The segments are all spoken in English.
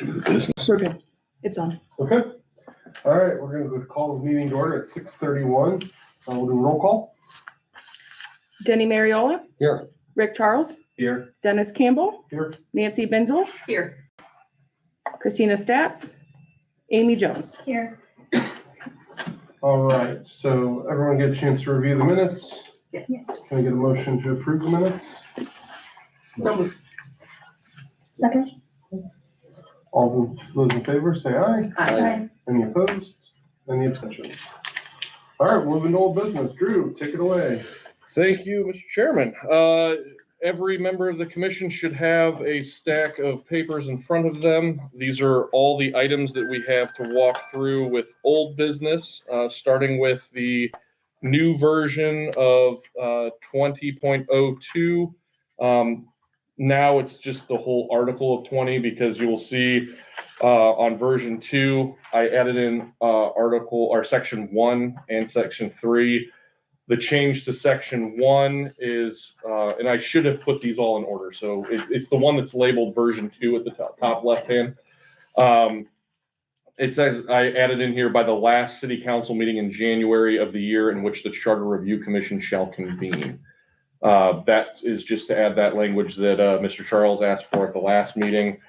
do the business. We're good. It's on. Okay. All right, we're gonna call the meeting to order at 6:31. So we'll do roll call. Denny Mariola. Here. Rick Charles. Here. Dennis Campbell. Here. Nancy Benzel. Here. Christina Stats. Amy Jones. Here. All right, so everyone get a chance to review the minutes. Yes. Can I get a motion to approve the minutes? So Second. All those in favor, say aye. Aye. Any opposed? Any abstentions? All right, moving to old business. Drew, take it away. Thank you, Mr. Chairman. Every member of the commission should have a stack of papers in front of them. These are all the items that we have to walk through with old business, starting with the new version of 20.02. Now it's just the whole article of 20 because you will see on version 2, I added in article or section 1 and section 3. The change to section 1 is, and I should have put these all in order. So it's the one that's labeled version 2 at the top left hand. It says I added in here by the last city council meeting in January of the year in which the Charter Review Commission shall convene. That is just to add that language that Mr. Charles asked for at the last meeting.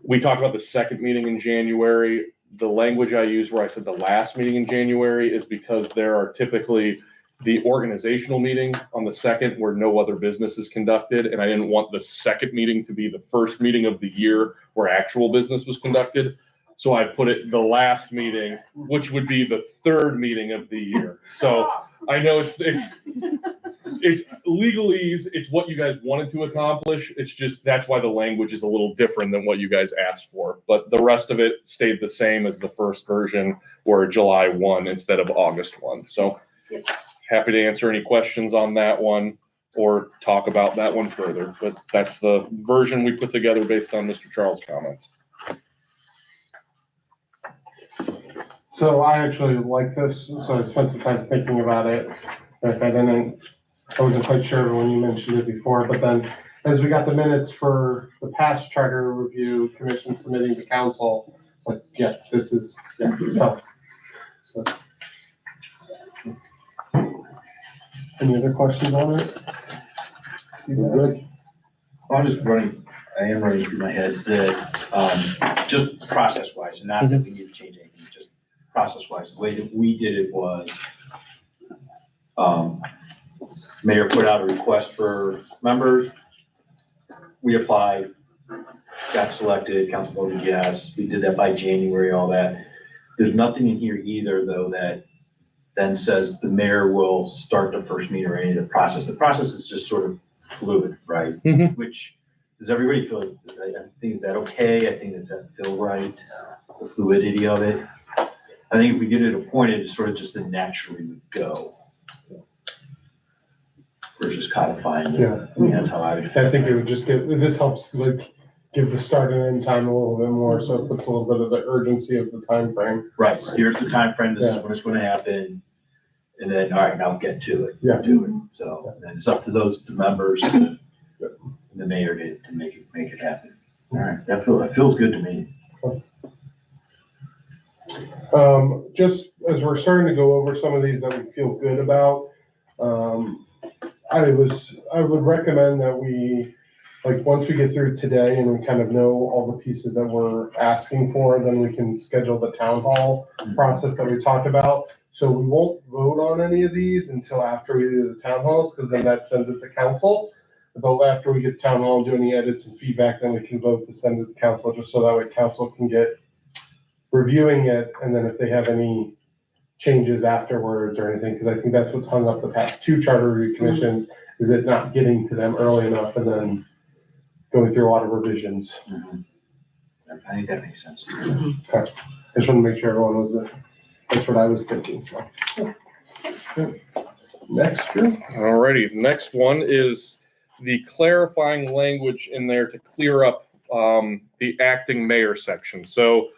We talked about the second meeting in January. The language I used where I said the last meeting in January is because there are typically the organizational meeting on the second where no other business is conducted. And I didn't want the second meeting to be the first meeting of the year where actual business was conducted. So I put it the last meeting, which would be the third meeting of the year. So I know it's legalese, it's what you guys wanted to accomplish. It's just, that's why the language is a little different than what you guys asked for. But the rest of it stayed the same as the first version, or July 1 instead of August 1. So happy to answer any questions on that one or talk about that one further. But that's the version we put together based on Mr. Charles' comments. So I actually like this, so I spent some time thinking about it. I wasn't quite sure when you mentioned it before, but then as we got the minutes for the past Charter Review Commission submitting to council, it's like, yeah, this is, yeah, so. Any other questions on it? Good. I'm just I am running through my head that, just process-wise, and not that we need to change anything, just process-wise, the way that we did it was, mayor put out a request for members. We applied, got selected, council voted yes. We did that by January, all that. There's nothing in here either, though, that then says the mayor will start the first meeting or any of the process. The process is just sort of fluid, right? Mhm. Which, does everybody feel, I think, is that okay? I think, does that feel right? The fluidity of it? I think if we get it appointed, it's sort of just the naturally would go. Versus codifying it. Yeah. I mean, that's how I would. I think it would just this helps like give the start and end time a little bit more, so it puts a little bit of the urgency of the time frame. Right, here's the time frame. This is when it's gonna happen, and then, all right, now get to it. Yeah. Do it, so, and then it's up to the members and the mayor to make it happen. All right, that feels good to me. Just as we're starting to go over some of these that we feel good about, I would recommend that we, like, once we get through today and we kind of know all the pieces that we're asking for, then we can schedule the town hall process that we talked about. So we won't vote on any of these until after we do the town halls, because then that sends it to council. But after we get town hall and do any edits and feedback, then we can vote to send it to council, just so that way council can get reviewing it, and then if they have any changes afterwards or anything, because I think that's what's hung up the past two charter review commissions, is it not getting to them early enough and then going through a lot of revisions. I think that makes sense. Okay. I just want to make sure everyone was, that's what I was thinking, so. Next, Drew. Alrighty, the next one is the clarifying language in there to clear up the acting mayor section. So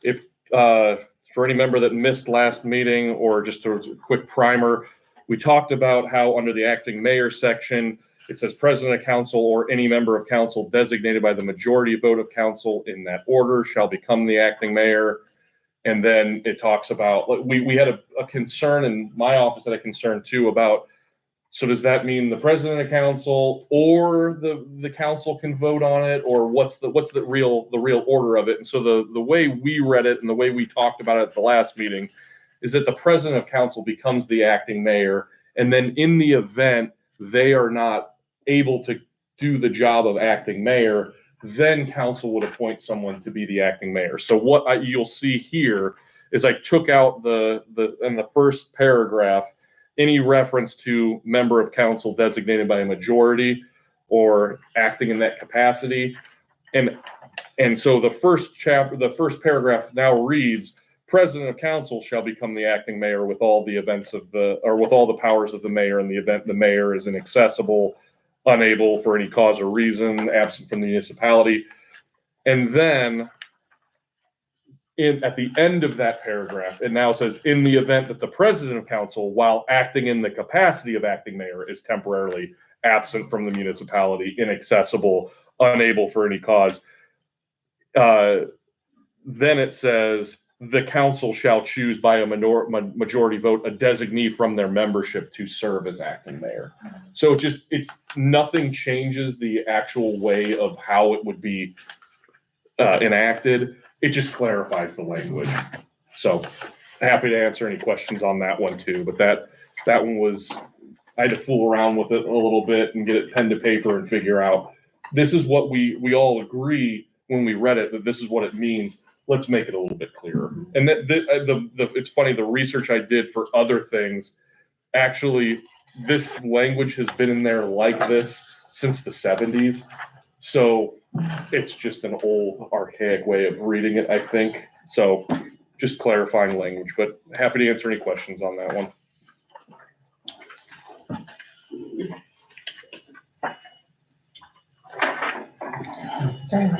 if, for any member that missed last meeting, or just a quick primer, We talked about how under the acting mayor section, it says president of council or any member of council designated by the majority vote of council in that order shall become the acting mayor. And then it talks about, we had a concern, and my office had a concern too about, so does that mean the president of council or the council can vote on it, or what's the real order of it? And so the way we read it and the way we talked about it at the last meeting is that the president of council becomes the acting mayor, and then in the event they are not able to do the job of acting mayor, then council would appoint someone to be the acting mayor. So what you'll see here is I took out in the first paragraph any reference to member of council designated by a majority or acting in that capacity. And so the first paragraph now reads, president of council shall become the acting mayor with all the with all the powers of the mayor in the event the mayor is inaccessible, unable for any cause or reason, absent from the municipality. And then at the end of that paragraph, it now says, in the event that the president of council, while acting in the capacity of acting mayor, is temporarily absent from the municipality, inaccessible, unable for any cause, then it says, the council shall choose by a majority vote a designee from their membership to serve as acting mayor. So it's nothing changes the actual way of how it would be enacted. It just clarifies the language. So happy to answer any questions on that one too. But that one was, I had to fool around with it a little bit and get it pen to paper and figure out, this is what we all agree when we read it, that this is what it means. Let's make it a little bit clearer. And it's funny, the research I did for other things, actually, this language has been in there like this since the 70s. So it's just an old, archaic way of reading it, I think. So just clarifying language, but happy to answer any questions on that one. Sorry.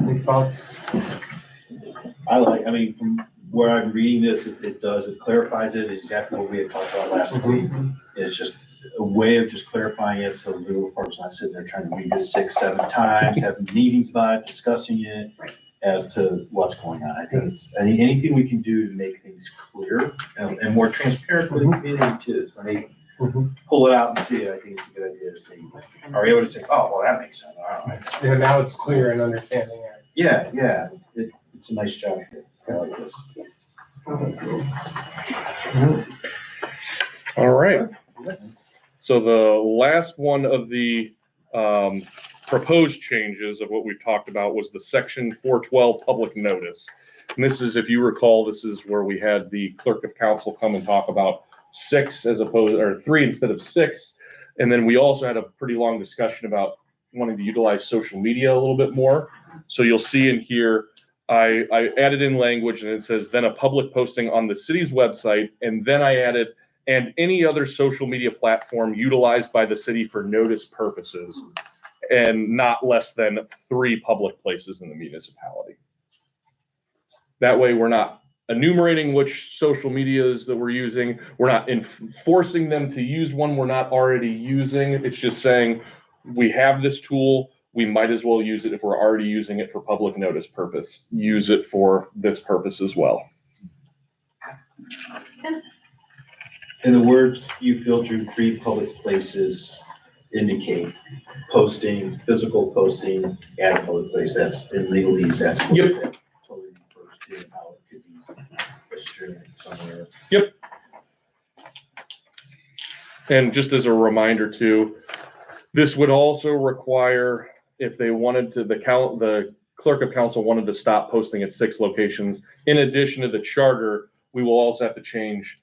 Any thoughts? I mean, from where I'm reading this, it clarifies it exactly what we had talked about last week. It's just a way of just clarifying it so the legal department's not sitting there trying to read this 6-7 times, having meetings about it, discussing it as to what's going on. I think anything we can do to make things clear and more transparent for the community too. When they pull it out and see it, I think it's a good idea that they are able to say, oh, well, that makes sense. All right. Yeah, now it's clear and understanding it. Yeah. It's a nice job here. I like this. All right. So the last one of the proposed changes of what we've talked about was the section 412 public notice. And this is, if you recall, this is where we had the clerk of council come and talk about 6 or 3 instead of 6. And then we also had a pretty long discussion about wanting to utilize social media a little bit more. So you'll see in here, I added in language and it says, then a public posting on the city's website. And then I added, and any other social media platform utilized by the city for notice purposes, and not less than 3 public places in the municipality. That way we're not enumerating which social medias that we're using. We're not forcing them to use one we're not already using. It's just saying we have this tool. We might as well use it if we're already using it for public notice purpose. Use it for this purpose as well. And the words you filtered 3 public places indicate posting, physical posting at a public place. That's in legalese. That's what that totally refers to, and how it could be registered somewhere. Yep. And just as a reminder too, this would also require, if they wanted to, the clerk of council wanted to stop posting at 6 locations. In addition to the charter, we will also have to change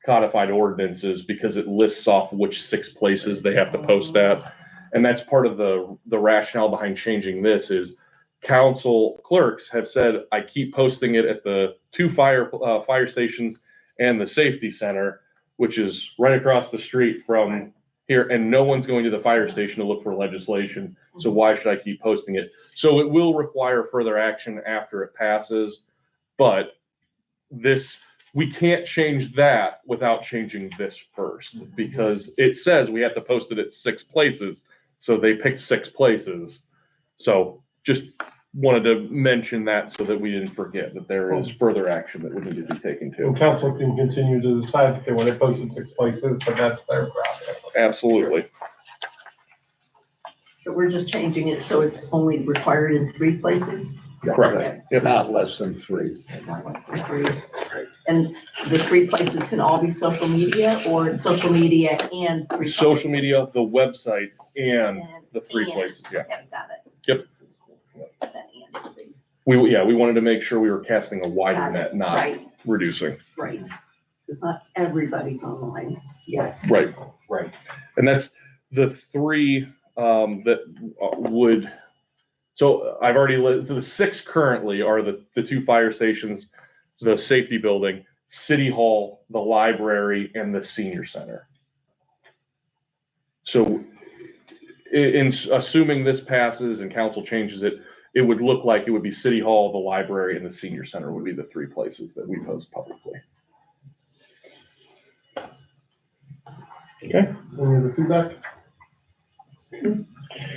codified ordinances because it lists off which 6 places they have to post at. And that's part of the rationale behind changing this is council clerks have said, I keep posting it at the 2 fire stations and the safety center, which is right across the street from here, and no one's going to the fire station to look for legislation. So why should I keep posting it? So it will require further action after it passes, but this we can't change that without changing this first, because it says we have to post it at 6 places. So they picked 6 places. So just wanted to mention that so that we didn't forget that there is further action that would need to be taken And too. council can continue to decide if they want to post it 6 places, but that's their prerogative. Absolutely. So we're just changing it so it's only required in 3 places? Correct. Yep. Not less than 3. Not less than 3. And the 3 places can all be social media, or it's social media and 3 Social media, the website, and the 3 and- places, yeah. Okay, got it. Yep. That and 3. We wanted to make sure we were casting a wider Got it. net, not Right, reducing. right. Because not everybody's online yet. Right. Right. And that's the 3 that would, so I've already listed, so the 6 currently are the 2 fire stations, the safety building, city hall, the library, and the senior center. So in assuming this passes and council changes it, it would look like it would be city hall, the library, and the senior center would be the 3 places that we post publicly. Okay. Any other feedback?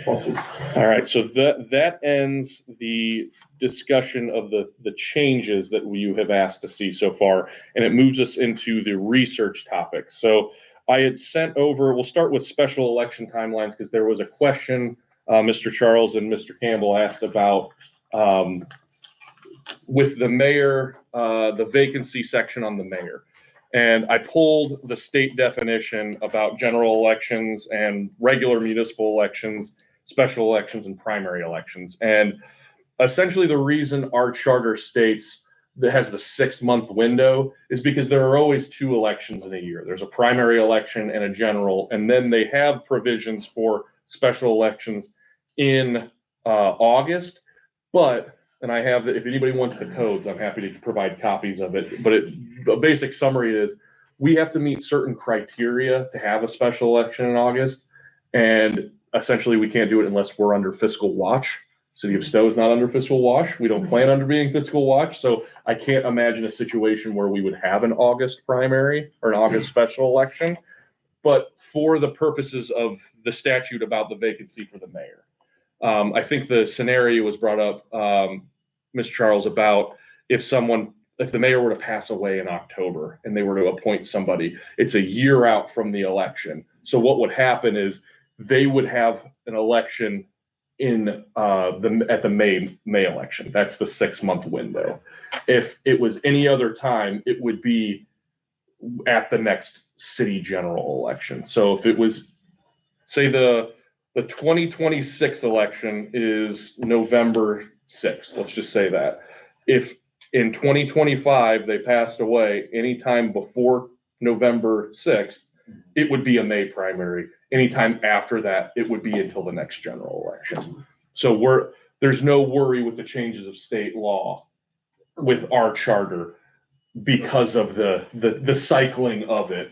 Awesome. All right, so that ends the discussion of the changes that you have asked to see so far, and it moves us into the research topics. So I had sent over, we'll start with special election timelines, because there was a question Mr. Charles and Mr. Campbell asked about with the mayor, the vacancy section on the mayor. And I pulled the state definition about general elections and regular municipal elections, special elections, and primary elections. And essentially the reason our charter states that has the 6-month window is because there are always 2 elections in a year. There's a primary election and a general, and then they have provisions for special elections in August. But, and I have, if anybody wants the codes, I'm happy to provide copies of it. But the basic summary is we have to meet certain criteria to have a special election in August. And essentially we can't do it unless we're under fiscal watch. City of Stow is not under fiscal watch. We don't plan on being fiscal watch. So I can't imagine a situation where we would have an August primary or an August special election. But for the purposes of the statute about the vacancy for the mayor, I think the scenario was brought up, Mr. Charles, about if the mayor were to pass away in October and they were to appoint somebody, it's a year out from the election. So what would happen is they would have an election in at the May election. That's the 6-month window. If it was any other time, it would be at the next city general election. So if it was, say the 2026 election is November 6th, let's just say that. If in 2025 they passed away anytime before November 6th, it would be a May primary. Anytime after that, it would be until the next general election. So there's no worry with the changes of state law with our charter because of the cycling of it.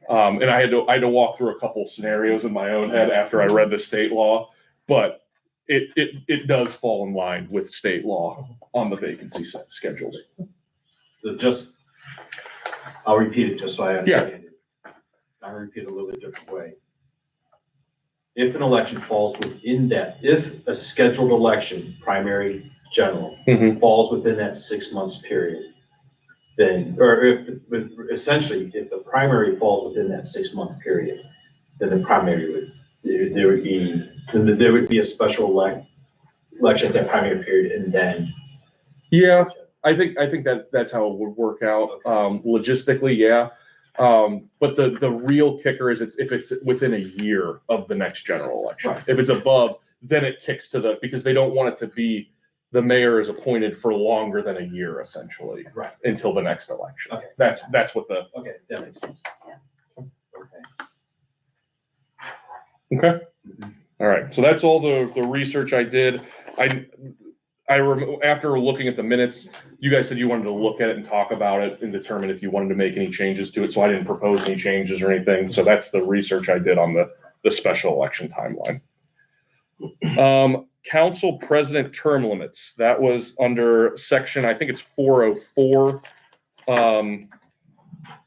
And I had to walk through a couple scenarios in my own head after I read the state law, but it does fall in line with state law on the vacancy schedules. So I'll repeat it just so I Yeah. understand it. I'll repeat it a little bit different way. If an election falls within that, if a scheduled election, primary, general, Mhm. falls within that 6 months period, then, or essentially, if the primary falls within that 6-month period, then the primary there would be a special election at that primary period, and then. Yeah, I think that's how it would work out, logistically, yeah. But the real kicker is if it's within a year of the next general election. Right. If it's above, then it kicks to because they don't want it to be, the mayor is appointed for longer than a year, essentially. Right. Until the next election. Okay. That's what the. Okay, that makes sense. Yeah. Okay. Okay. All right. So that's all the research I did. After looking at the minutes, you guys said you wanted to look at it and talk about it and determine if you wanted to make any changes to it. So I didn't propose any changes or anything. So that's the research I did on the special election timeline. Council president term limits. That was under section, I think it's 404.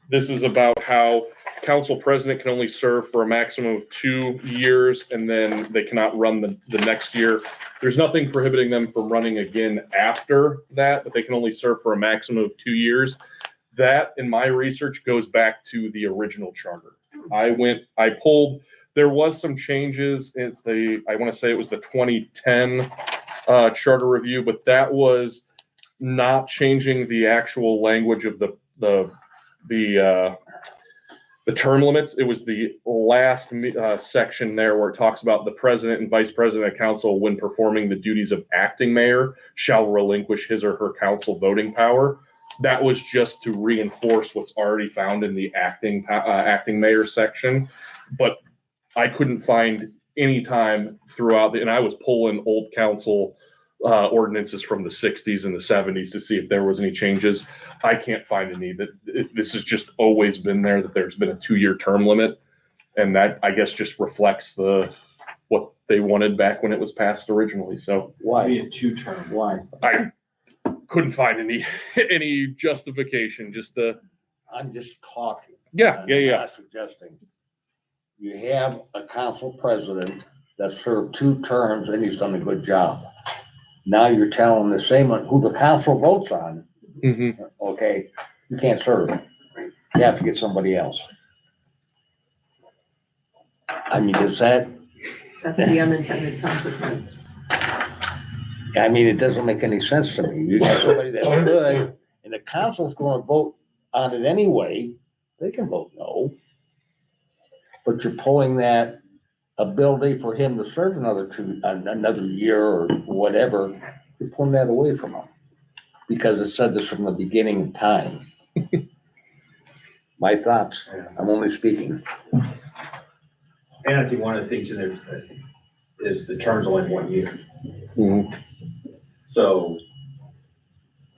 This is about how council president can only serve for a maximum of 2 years, and then they cannot run the next year. There's nothing prohibiting them from running again after that, but they can only serve for a maximum of 2 years. That, in my research, goes back to the original charter. I pulled, there was some changes in I want to say it was the 2010 charter review, but that was not changing the actual language of the term limits. It was the last section there where it talks about the president and vice president of council, when performing the duties of acting mayor, shall relinquish his or her council voting power. That was just to reinforce what's already found in the acting mayor section. But I couldn't find any time throughout and I was pulling old council ordinances from the 60s and the 70s to see if there was any changes. I can't find any. This has just always been there, that there's been a 2-year term limit. And that, I guess, just reflects what they wanted back when it was passed originally. So Be Why? a 2-term. Why? I couldn't find any justification, just I'm just talking. yeah. I'm not suggesting. You have a council president that served 2 terms and he's done a good job. Now you're telling the same one who the council votes on, Mhm. okay, you can't serve. You have to get somebody else. I mean, does that, That's the unintended consequence. I mean, it doesn't make any sense to me. You got somebody that's good and the council's gonna vote on it anyway, they can vote no. But you're pulling that ability for him to serve another year or whatever, you're pulling that away from him. Because it said this from the beginning of time. My thoughts, I'm only speaking. And I think one of the things in there is the term's only 1 year. Mhm. So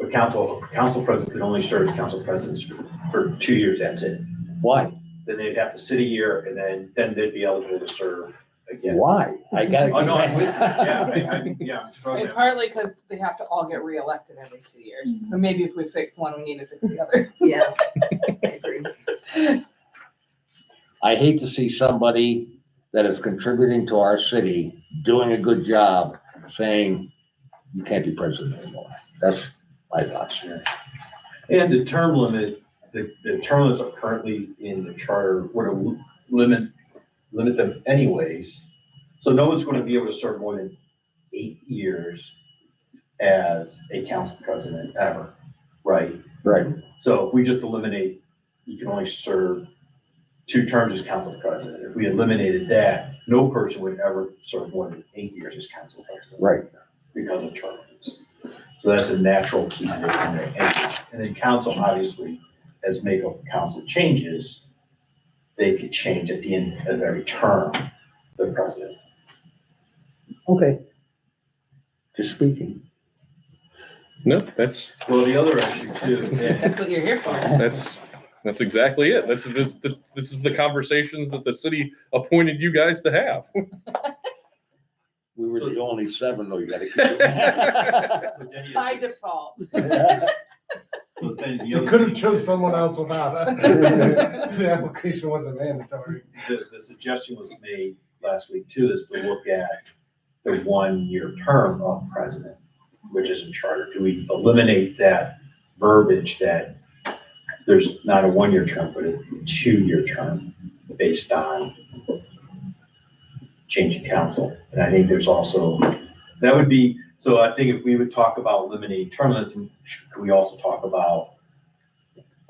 a council president can only serve as council president for 2 years, that's it. Why? Then they'd have to sit a year and then they'd be eligible to serve again. Why? I gotta. Oh, no, I'm with you. I'm struggling. And partly because they have to all get reelected every 2 years. So maybe if we fix one, we need to fix the other. Yeah. I agree. I hate to see somebody that is contributing to our city, doing a good job, saying, you can't be president anymore. That's my thoughts. And the term limit, the term limits are currently in the charter, would limit them anyways. So no one's gonna be able to serve more than 8 years as a council president ever, right? Right. So if we just eliminate, you can only serve 2 terms as council president. If we eliminated that, no person would ever serve more than 8 years as council president. Right. Because of term limits. So that's a natural piece of it in there. And then council, obviously, as makeup of council changes, they could change at the end of every term, the president. Okay. Just speaking. No, that's Well, the other issue too, is that That's what you're here for. that's exactly it. This is the conversations that the city appointed you guys to have. We were the only 7, though, you gotta keep. By default. so then the You other could have piece chose is- someone else without it. The application wasn't mandatory. The suggestion was made last week too, is to look at the 1-year term of president, which is in charter. Do we eliminate that verbiage that there's not a 1-year term, but a 2-year term based on changing council? And I think there's also, that would be, so I think if we would talk about eliminating term limits, could we also talk about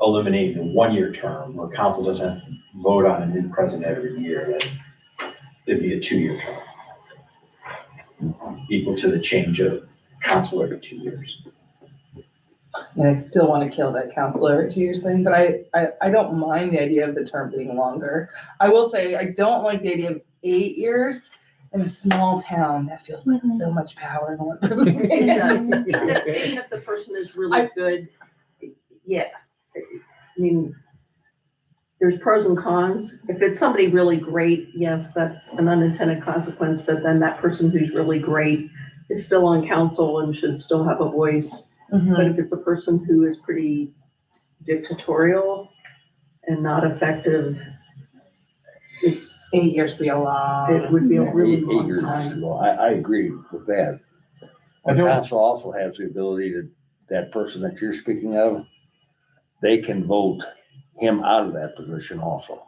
eliminating the 1-year term where council doesn't have to vote on a new president every year, then it'd be a 2-year term. Equal to the change of council every 2 years. And I still want to kill that counselor every 2 years thing, but I don't mind the idea of the term being longer. I will say, I don't like the idea of 8 years in a small town. That feels like so much power in one person's It does. hand. Even if the person is really good, yeah. I mean, there's pros and cons. If it's somebody really great, yes, that's an unintended consequence, but then that person who's really great is still on council and should still have a voice. But Mhm. if it's a person who is pretty dictatorial, and not effective, it's, 8 years would be a lot. it would be a really Eight long years is time. too long. I agree with that. I The don't- council also has the ability to, that person that you're speaking of, they can vote him out of that position also.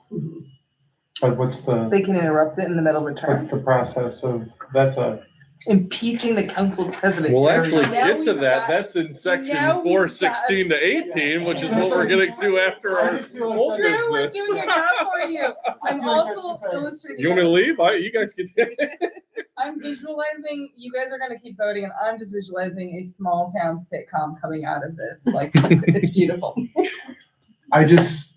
But what's They can interrupt it in the middle of a what's term. the process of, that's a, Impeaching the council president. We'll There we actually go. Now get to we've that. got- That's in section now we've 416 to 18, which is what we're getting to after I our just feel like whole that's- True, we're business. doing your job for you. I'm feel like that's also just a- illustrating. You want me to leave? You guys can. I'm visualizing, you guys are gonna keep voting, and I'm just visualizing a small town sitcom coming out of this. Like, it's beautiful. I just,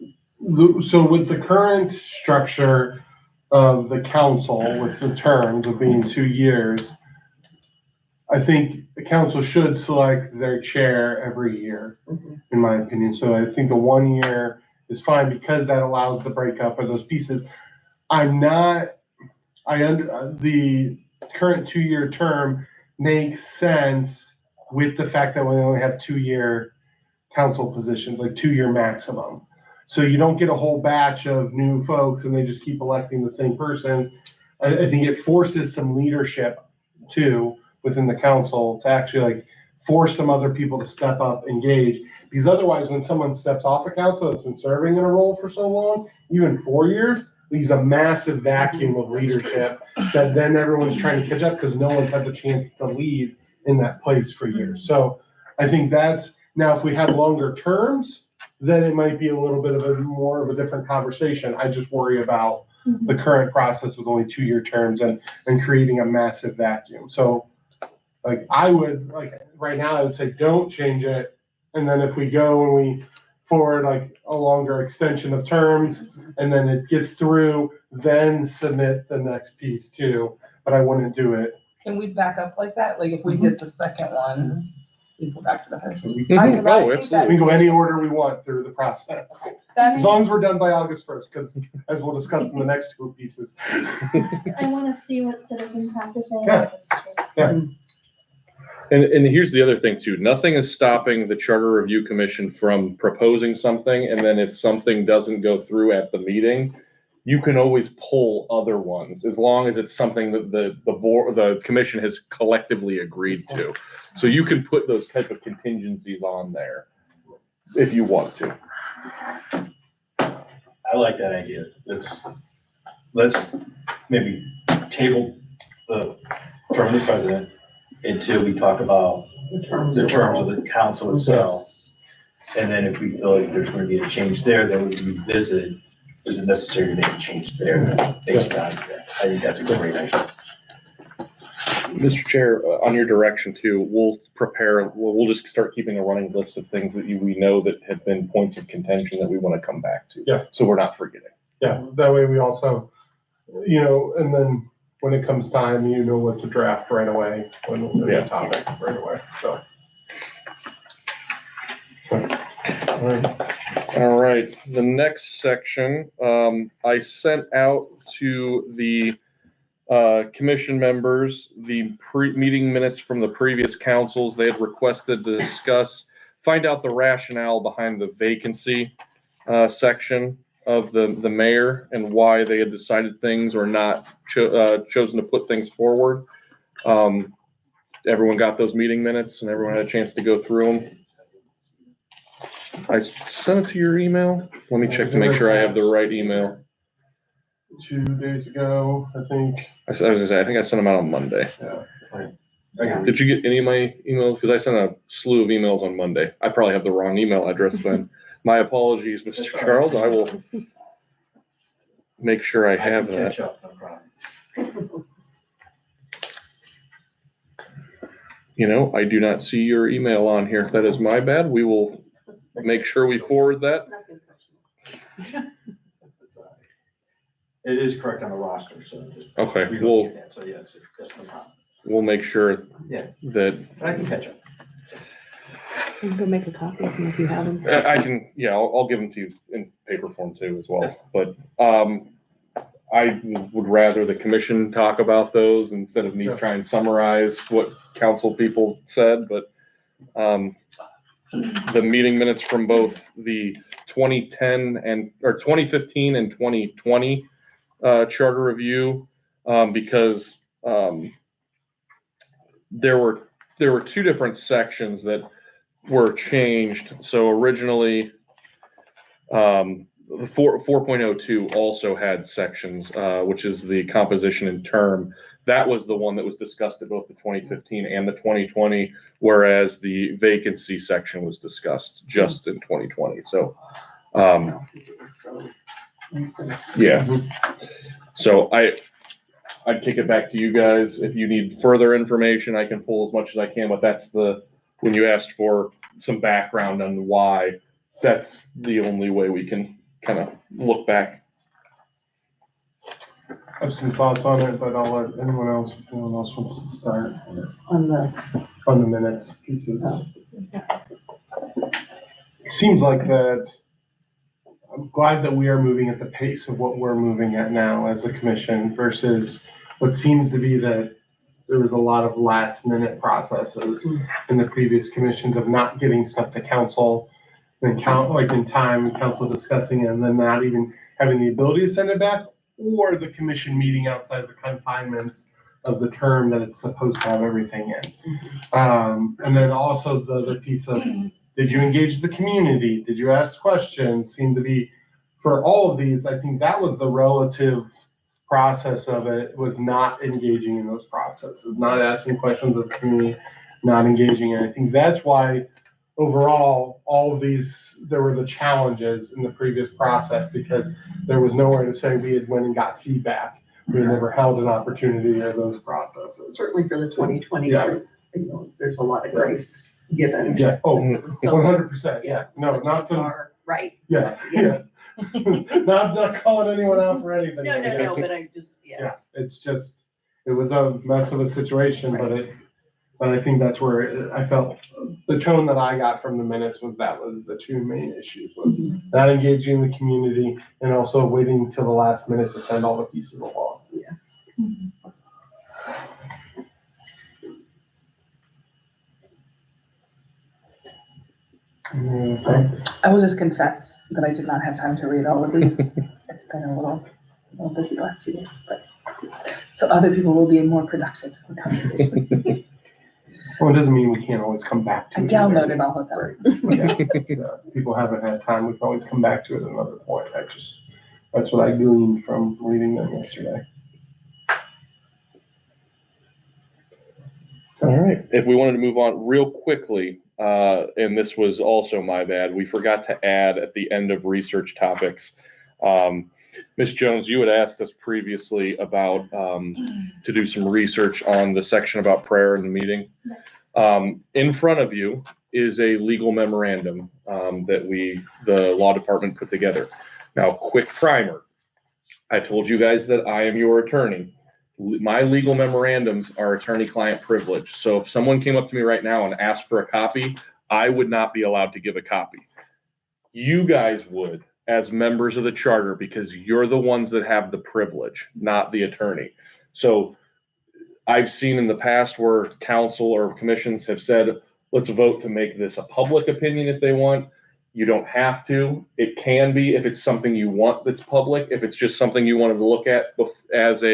so with the current structure of the council, with the terms of being 2 years, I think the council should select their chair every year, in my opinion. So I think the 1 year is fine because that allows the breakup of those pieces. The current 2 year term makes sense with the fact that we only have 2 year council positions, like 2 year maximum. So you don't get a whole batch of new folks and they just keep electing the same person. I think it forces some leadership too within the council to actually like force some other people to step up, engage. Because otherwise, when someone steps off a council that's been serving in a role for so long, even 4 years, leaves a massive vacuum of leadership that then everyone's trying to catch up because no one's had the chance to lead in that place for years. So I think that's, now if we had longer terms, then it might be a little bit of a more of a different conversation. I just worry about the current process with only 2 year terms and creating a massive vacuum. So like I would, like right now, I would say don't change it. And then if we go and we forward like a longer extension of terms and then it gets through, then submit the next piece too. But I wouldn't do it. Can we back up like that? Like, if we did the second one, we go back to the first. Oh, I think that- absolutely. We can go any order we want through the process. That As long as we're done by August 1st, because as we'll discuss in the next two pieces. I want to see what citizens have to say Yeah. about this too. And here's the other thing too. Nothing is stopping the Charter Review Commission from proposing something. And then if something doesn't go through at the meeting, you can always pull other ones as long as it's something that the board, the commission has collectively agreed to. So you can put those type of contingencies on there if you want to. I like that idea. Let's maybe table the term of the president until we talk about the terms of the council itself. And then if we feel like there's gonna be a change there, then we revisit, is it necessary to make a change there based on that? I think that's a great idea. Mr. Chair, on your direction too, we'll just start keeping a running list of things that we know that have been points of contention that we want to come back to. Yeah. So we're not forgetting. Yeah, that way we also, and then when it comes time, you know what to draft right away, when Yeah. the topic right away, so. All right, the next section, I sent out to the commission members the meeting minutes from the previous councils. They had requested to discuss, find out the rationale behind the vacancy section of the mayor and why they had decided things or not chosen to put things forward. Everyone got those meeting minutes and everyone had a chance to go through them. I sent it to your email. Let me check to make sure I have the right email. 2 days ago, I think. I was gonna say, I think I sent them out on Monday. Did you get any of my emails? Because I sent a slew of emails on Monday. I probably have the wrong email address then. My apologies, Mr. Charles. I will make sure I have can that. catch up, no problem. I do not see your email on here. That is my bad. We will make sure we forward that. It's nothing personal. It is correct on the roster, so. Okay, we we'll, don't need that. So yes, that's no problem. we'll make sure Yeah. that, But I can catch up. You can go make a copy of them if you have them. I can, yeah, I'll give them to you in paper form too as well. But, I would rather the commission talk about those instead of me Yeah. trying to summarize what council people said, but, the meeting minutes from both the 2010 or 2015 and 2020 charter review, because there were two different sections that were changed. So originally, the 4.02 also had sections, which is the composition and term. That was the one that was discussed at both the 2015 and the 2020, whereas the vacancy section was discussed just in 2020. So, yeah. So I'd kick it back to you guys. If you need further information, I can pull as much as I can, but that's when you asked for some background on why, that's the only way we can kind of look back. I have some thoughts on it, but I'll let anyone else, if anyone else wants to start On the, on the minutes pieces. It seems like that, I'm glad that we are moving at the pace of what we're moving at now as a commission versus what seems to be that there was a lot of last minute processes in the previous commissions of not getting stuff to council, then in time, council discussing it, and then not even having the ability to send it back, or the commission meeting outside the confinements of the term that it's supposed to have everything in. And then also the other piece of, did you engage the community? Did you ask questions? Seemed to be, for all of these, I think that was the relative process of it, was not engaging in those processes, not asking questions of the community, not engaging. And I think that's why overall, all of these, there were the challenges in the previous process because there was nowhere to say we had went and got feedback. We never held an opportunity of those processes. certainly for the 2020, Yeah. There's a lot of grace given. Yeah, oh, It was so- 100%, yeah. No, not some, Right. yeah, yeah. Not calling anyone out for anything. No, but I just, Yeah, it's just, it was a mess of a situation, but I think that's where I felt, the tone that I got from the minutes was that was the two main issues, was not engaging the community and also waiting till the last minute to send all the pieces along. I will just confess that I did not have time to read all of these. It's been a little busy the last 2 days, but so other people will be more productive in conversation. Well, it doesn't mean we can't always come back to I it. downloaded all of them. Right. Yeah. People haven't had time, we can always come back to it at another point. That's what I gleaned from reading them yesterday. All right. If we wanted to move on real quickly, and this was also my bad, we forgot to add at the end of research topics. Ms. Jones, you had asked us previously about to do some research on the section about prayer in the meeting. In front of you is a legal memorandum that the law department put together. Now, quick primer. I told you guys that I am your attorney. My legal memorandums are attorney-client privilege. So if someone came up to me right now and asked for a copy, I would not be allowed to give a copy. You guys would, as members of the charter, because you're the ones that have the privilege, not the attorney. So I've seen in the past where council or commissions have said, let's vote to make this a public opinion if they want. You don't have to. It can be if it's something you want that's public. If it's just something you wanted to look at as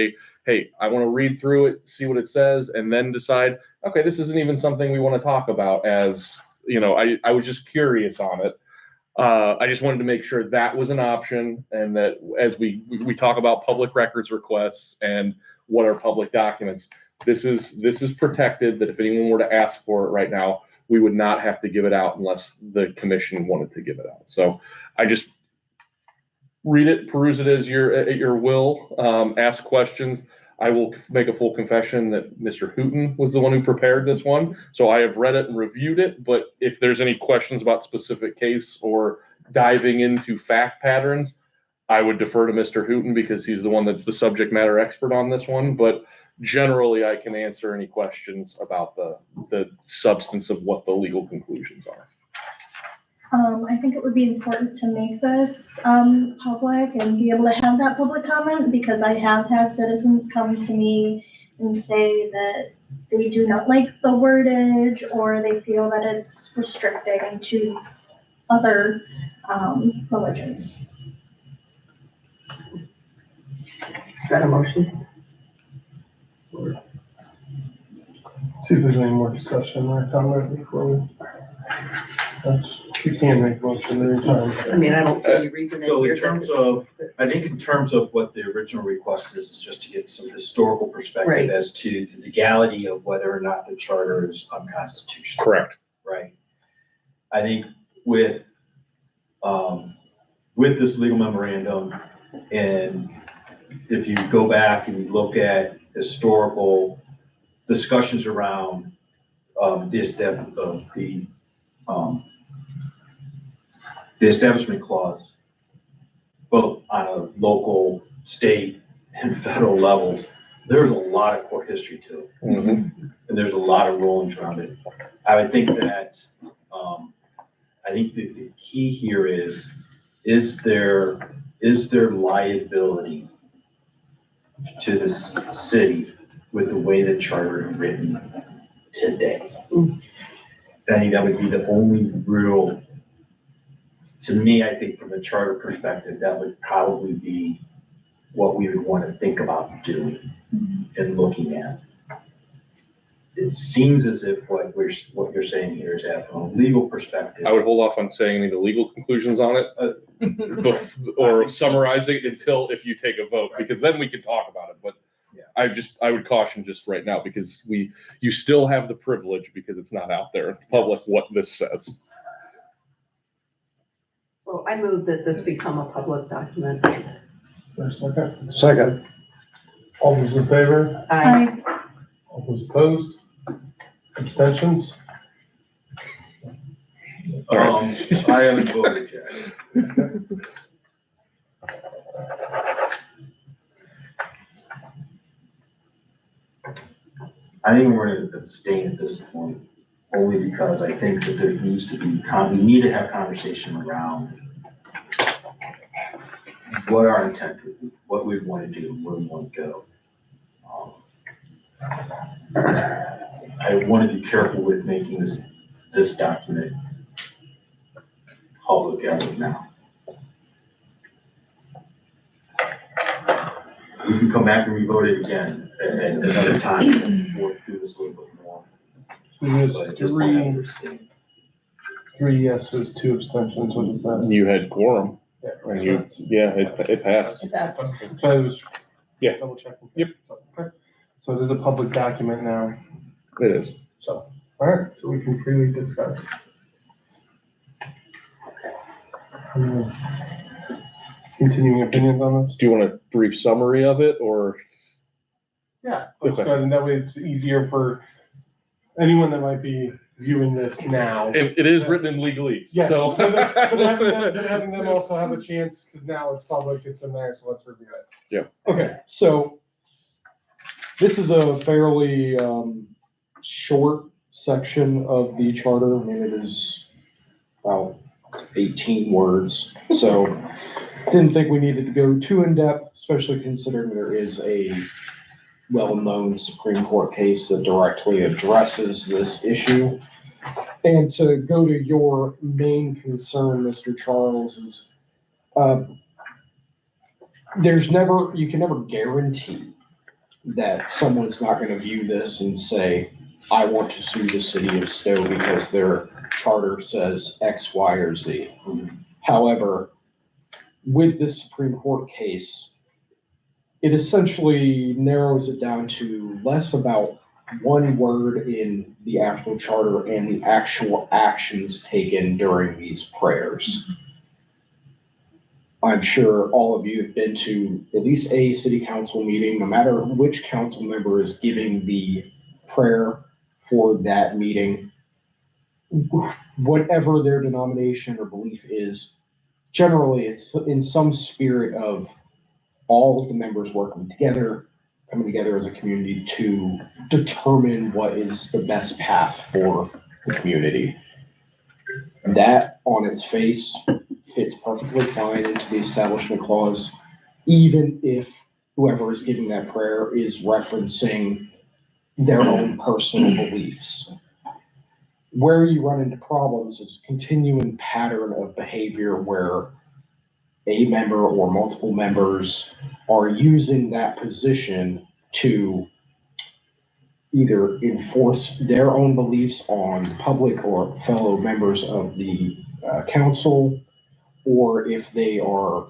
hey, I want to read through it, see what it says, and then decide, okay, this isn't even something we want to talk about as, I was just curious on it. I just wanted to make sure that was an option, and that as we talk about public records requests and what are public documents, this is protected, that if anyone were to ask for it right now, we would not have to give it out unless the commission wanted to give it out. So I just read it, peruse it at your will, ask questions. I will make a full confession that Mr. Hooton was the one who prepared this one. So I have read it and reviewed it, but if there's any questions about specific case or diving into fact patterns, I would defer to Mr. Hooton because he's the one that's the subject matter expert on this one. But generally, I can answer any questions about the substance of what the legal conclusions are. I think it would be important to make this public and be able to have that public comment, because I have had citizens come to me and say that they do not like the wordage, or they feel that it's restricting to other religions. Is that a motion? See if there's any more discussion or comment before we. You can make a motion anytime. I mean, I don't see any reason in So here. in terms of, I think in terms of what the original request is just to get some historical perspective Right. as to the legality of whether or not the charter is unconstitutional. Correct. Right. I think with this legal memorandum, and if you go back and you look at historical discussions around the establishment clause, both on a local, state, and federal levels, there's a lot of court history to it. Mhm. And there's a lot of rulings around it. I would think that, I think the key here is there liability to the city with the way the charter is written today? And I think that would be the only real, to me, I think from a charter perspective, that would probably be what we would want to think about doing and looking at. It seems as if what you're saying here is that from a legal perspective. I would hold off on saying any of the legal conclusions on it, or summarizing it until if you take a vote, because then we can talk about it, but Yeah. I would caution just right now, because you still have the privilege, because it's not out there in public what this says. So I move that this become a public document. Is there a second? Second, All those in favor? I, All those opposed? Abstentions? I haven't voted yet. I think we're going to abstain at this point, only because I think that there needs to be, we need to have conversation around what our intent would be, what we want to do, where we want to go. I want to be careful with making this document public as of now. We can come back and re-vote it again at another time and work through this a little bit more. But at this point, I would abstain. 3 yeses, 2 abstentions, what is that? You had quorum, Yeah. and it passed. That's, So I was. Yeah. Double checking. Yep. Okay. So it is a public document now, It is. so, all right, so we can freely discuss. Continuing opinions on this? Do you want a brief summary of it, or? Yeah. Let's go Okay. ahead, and that way it's easier for anyone that might be viewing this now. It is written in legalese, Yes, so. but having them also have a chance, because now it's public, it's in there, so let's review it. Yeah. Okay, so this is a fairly short section of the charter. I mean, it is about 18 words. So didn't think we needed to go too in-depth, especially considering there is a well-known Supreme Court case that directly addresses this issue. And to go to your main concern, Mr. Charles, is you can never guarantee that someone's not going to view this and say, I want to sue the city of Stow because their charter says X, Y, or Z. However, with this Supreme Court case, it essentially narrows it down to less about one word in the actual charter and the actual actions taken during these prayers. I'm sure all of you have been to at least a city council meeting, no matter which council member is giving the prayer for that meeting, whatever their denomination or belief is, generally it's in some spirit of all of the members working together, coming together as a community to determine what is the best path for the community. That on its face fits perfectly fine into the establishment clause, even if whoever is giving that prayer is referencing their own personal beliefs. where you run into problems is a continuing pattern of behavior where a member or multiple members are using that position to either enforce their own beliefs on public or fellow members of the council, or if they are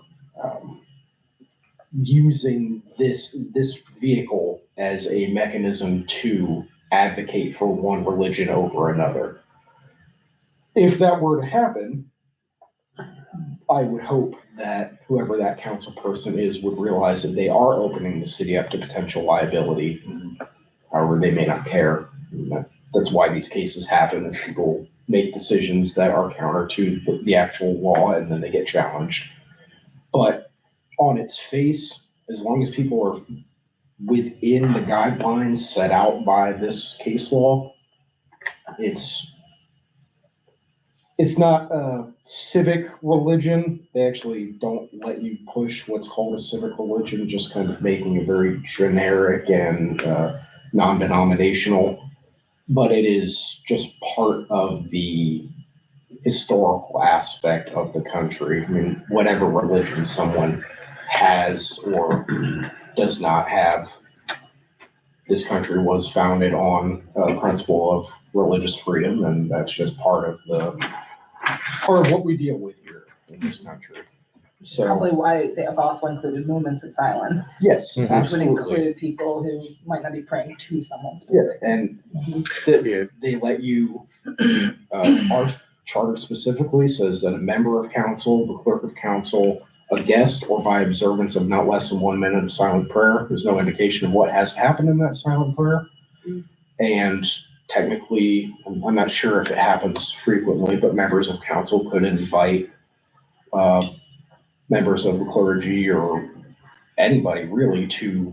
using this vehicle as a mechanism to advocate for one religion over another. If that were to happen, I would hope that whoever that council person is would realize that they are opening the city up to potential liability. However, they may not care. That's why these cases happen, is people make decisions that are counter to the actual law and then they get challenged. But on its face, as long as people are within the guidelines set out by this case law, it's not a civic religion. They actually don't let you push what's called a civic religion, just kind of making it very generic and non-denominational. But it is just part of the historical aspect of the country. I mean, whatever religion someone has or does not have, this country was founded on a principle of religious freedom, and that's just part of what we deal with here in this country. So Probably why they have also included moments of silence. yes, Mhm. Which would absolutely. include people who might not be praying to someone Yeah, specific. and Yeah. they let you, our charter specifically says that a member of council, the clerk of council, a guest, or by observance of not less than 1 minute of silent prayer. There's no indication of what has happened in that silent prayer. And technically, I'm not sure if it happens frequently, but members of council could invite members of the clergy or anybody really to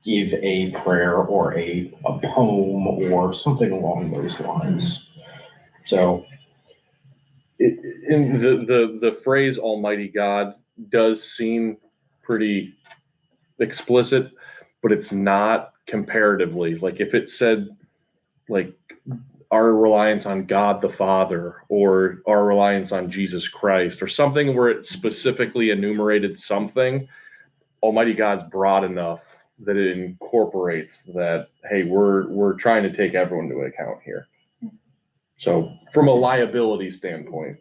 give a prayer or a poem or something along those lines. So In the phrase Almighty God does seem pretty explicit, but it's not comparatively. Like if it said like our reliance on God the Father or our reliance on Jesus Christ or something where it specifically enumerated something, Almighty God's broad enough that it incorporates that, hey, we're trying to take everyone into account here. So from a liability standpoint,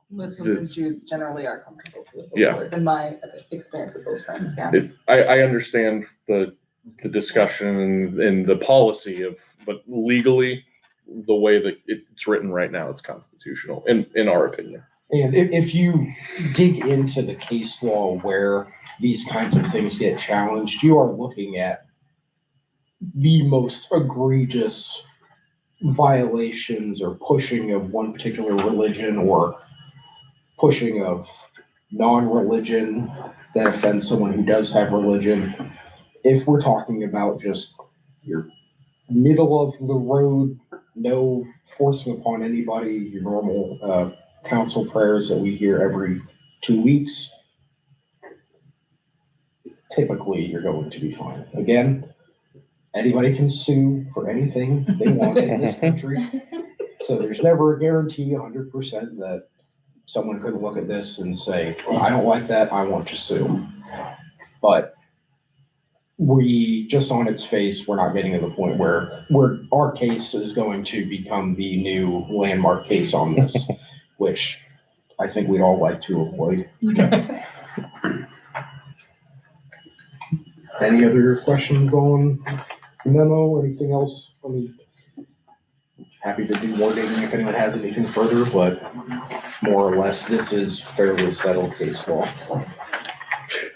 Muslims and This- Jews generally are comfortable with those Yeah. words, in my experience with those friends, yeah. I understand the discussion and the policy of, but legally, the way that it's written right now, it's constitutional, in our opinion. and if you dig into the case law where these kinds of things get challenged, you are looking at the most egregious violations or pushing of one particular religion or pushing of non-religion that offends someone who does have religion. If we're talking about just your middle of the road, no forcing upon anybody, your normal council prayers that we hear every 2 weeks, typically you're going to be fine. Again, anybody can sue for anything they want in this country. So there's never a guarantee 100% that someone could look at this and say, well, I don't like that, I want to sue. But we, just on its face, we're not getting to the point where our case is going to become the new landmark case on this, which I think we'd all like to avoid. Any other questions on the memo? Anything else? I mean, happy to do more digging if anyone has anything further, but more or less, this is fairly settled case law.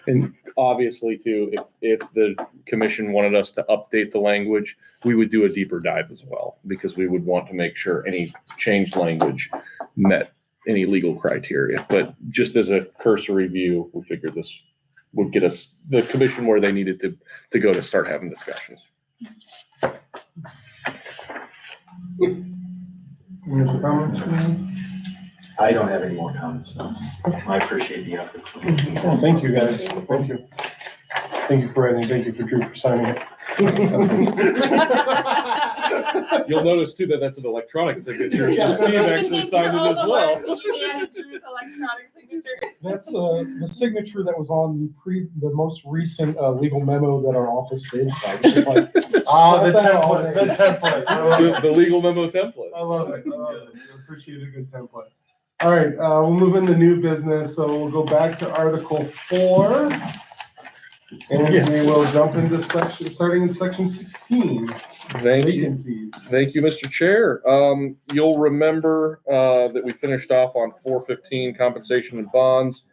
And obviously too, if the commission wanted us to update the language, we would do a deeper dive as well, because we would want to make sure any changed language met any legal criteria. But just as a cursory view, we figured this would get us, the commission, where they needed to go to start having discussions. Any other comments? I don't have any more comments. No. I appreciate the effort. Well, thank you, guys. Thank you. Thank you for everything. Thank you for Drew for signing it. You'll notice too that that's an electronic signature, so Yeah. Steve actually signed it as well. That's the signature that was on the most recent legal memo that our office did. So I was just like, Ah, the slap that on template, there. the template. I love it. The legal memo template. I love it. I love it. I appreciate a good template. All right, we'll move into new business. So we'll go back to Article 4. And we will jump into starting in section 16, Thank you. vacancies. Thank you, Mr. Chair. You'll remember that we finished off on 415 compensation and bonds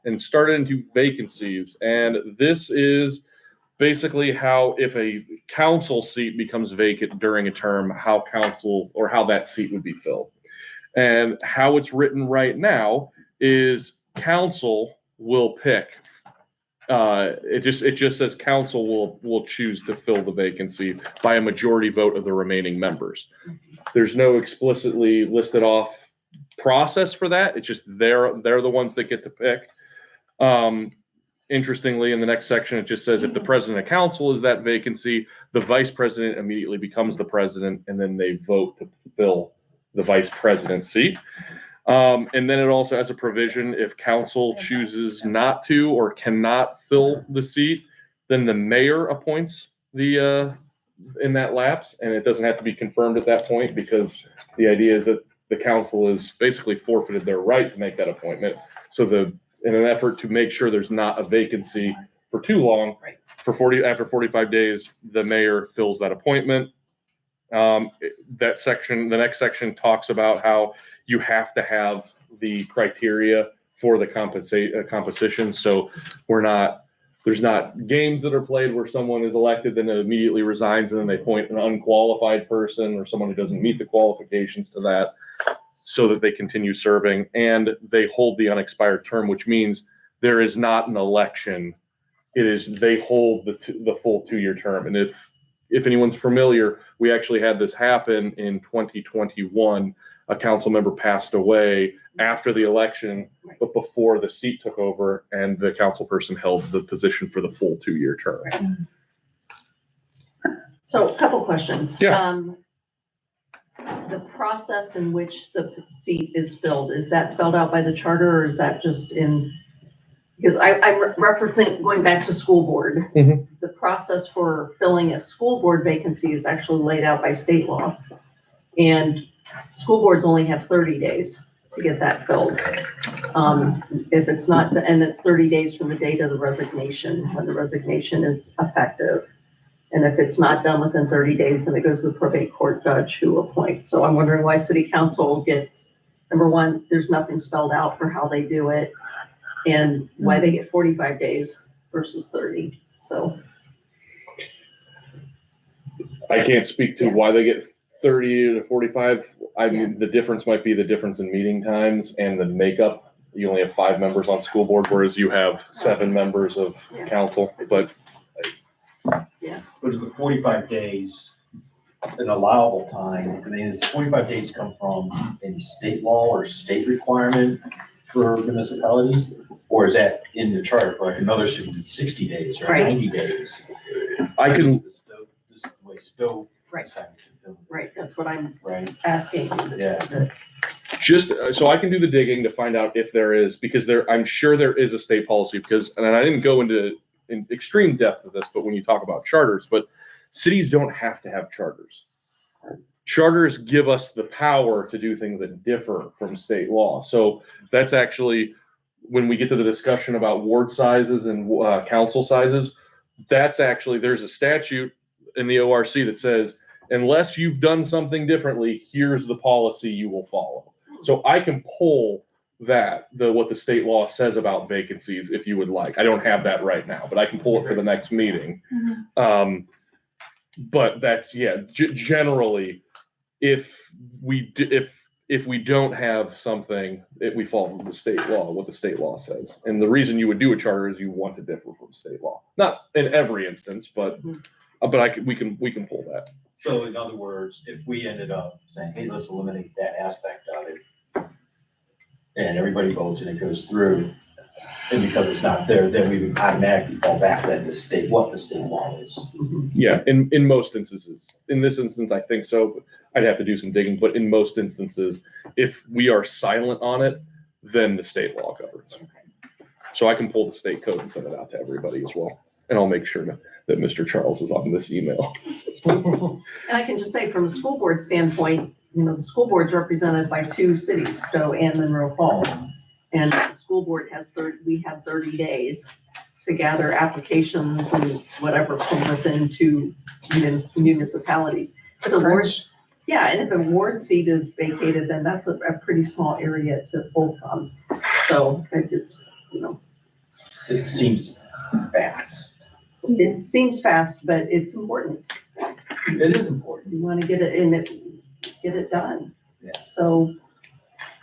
and started into vacancies. And this is basically how, if a council seat becomes vacant during a term, how that seat would be filled. And how it's written right now is council will pick. It just says council will choose to fill the vacancy by a majority vote of the remaining members. There's no explicitly listed off process for that. It's just they're the ones that get to pick. Interestingly, in the next section, it just says if the president of council is that vacancy, the vice president immediately becomes the president, and then they vote to fill the vice president seat. And then it also has a provision, if council chooses not to or cannot fill the seat, then the mayor appoints in that lapse, and it doesn't have to be confirmed at that point, because the idea is that the council has basically forfeited their right to make that appointment. So in an effort to make sure there's not a vacancy for too long, after 45 days, the mayor fills that appointment. The next section talks about how you have to have the criteria for the composition. So there's not games that are played where someone is elected, then immediately resigns, and then they appoint an unqualified person or someone who doesn't meet the qualifications to that, so that they continue serving, and they hold the unexpired term, which means there is not an election. It is, they hold the full 2-year term. And if anyone's familiar, we actually had this happen in 2021. A council member passed away after the election, but before the seat took over, and the council person held the position for the full 2-year term. So a couple questions. Yeah. The process in which the seat is filled, is that spelled out by the charter, or is that just in? Because I'm referencing, going back to school board. Mhm. The process for filling a school board vacancy is actually laid out by state law. And school boards only have 30 days to get that filled. If it's not, and it's 30 days from the date of the resignation, when the resignation is effective. And if it's not done within 30 days, then it goes to the probate court judge who appoints. So I'm wondering why city council gets, number one, there's nothing spelled out for how they do it, and why they get 45 days versus 30. So I can't speak to why they get 30 to 45. I mean, the difference might be the difference in meeting times and the makeup. You only have 5 members on school board, whereas you have 7 members of council, but. Which is the 45 days an allowable time? I mean, does 45 days come from any state law or state requirement for municipalities? Or is that in the charter for like another city, 60 days or Right. 90 days? I can. This is the way Stow. Right. decided to do it. right, that's what I'm Right. asking. Yeah. Just so I can do the digging to find out if there is, because I'm sure there is a state policy, because, and I didn't go in extreme depth of this, but when you talk about charters, but cities don't have to have charters. Charters give us the power to do things that differ from state law. So that's actually, when we get to the discussion about ward sizes and council sizes, that's actually, there's a statute in the ORC that says, unless you've done something differently, here's the policy you will follow. So I can pull what the state law says about vacancies if you would like. I don't have that right now, but I can pull it for the next meeting. But that's, generally, if we don't have something, we follow the state law, what the state law says. And the reason you would do a charter is you want to differ from state law. Not in every instance, but we can pull that. So in other words, if we ended up saying, hey, let's eliminate that aspect of it, and everybody votes and it goes through, And because it's not there, then we would automatically fall back then to state what the state law is. Yeah, in most instances. In this instance, I think so. But I'd have to do some digging, but in most instances, if we are silent on it, then the state law governs. So I can pull the state code and send it out to everybody as well. And I'll make sure that Mr. Charles is on this email. And I can just say from a school board standpoint, the school board's represented by 2 cities, Stow and Monroe Falls. And the school board we have 30 days to gather applications and whatever from within 2 municipalities. If a ward, and if a ward seat is vacated, then that's a pretty small area to pull from. So it's, It seems fast. it seems fast, but it's important. It is important. You want to get it in, get it done. Yeah. So,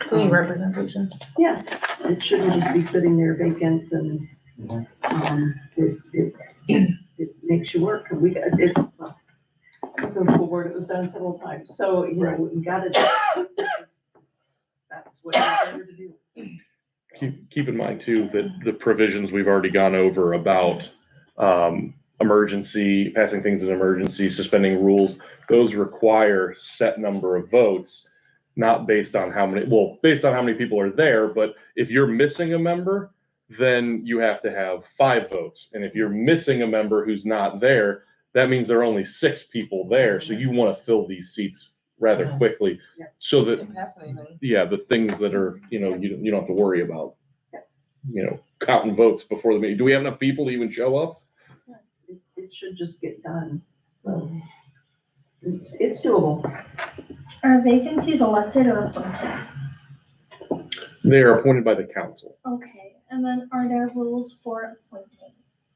Clean representation. yeah, it shouldn't just be sitting there vacant and, it makes you work. And I was on the school board, it was done several times. So, we got it. That's what you're there to do. Keep in mind too, that the provisions we've already gone over about emergency, passing things in emergency, suspending rules, those require set number of votes, not based on based on how many people are there, but if you're missing a member, then you have to have 5 votes. And if you're missing a member who's not there, that means there are only 6 people there. So you want to fill these seats rather quickly so that, the things that are, you don't have to worry about, counting votes before the meeting. Do we have enough people to even show up? It should just get done. So it's doable. Are vacancies elected or appointed? They are appointed by the council. Okay, and then are there rules for appointing?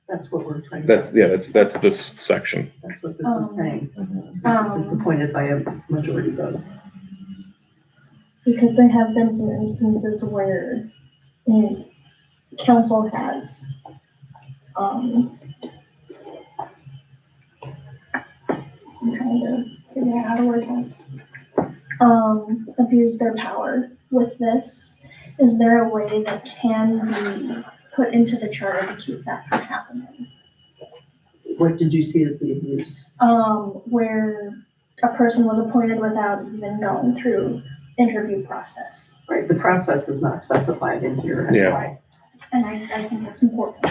That's what we're trying to. That's this section. That's what this is saying. It's appointed by a majority vote. Because there have been some instances where council has, I'm trying to figure out how to word this, abuse their power with this. Is there a way that can be put into the charter to keep that from happening? What did you see as the abuse? Where a person was appointed without even going through interview process. Right, the process is not specified in here. Yeah. Right. And I think that's important.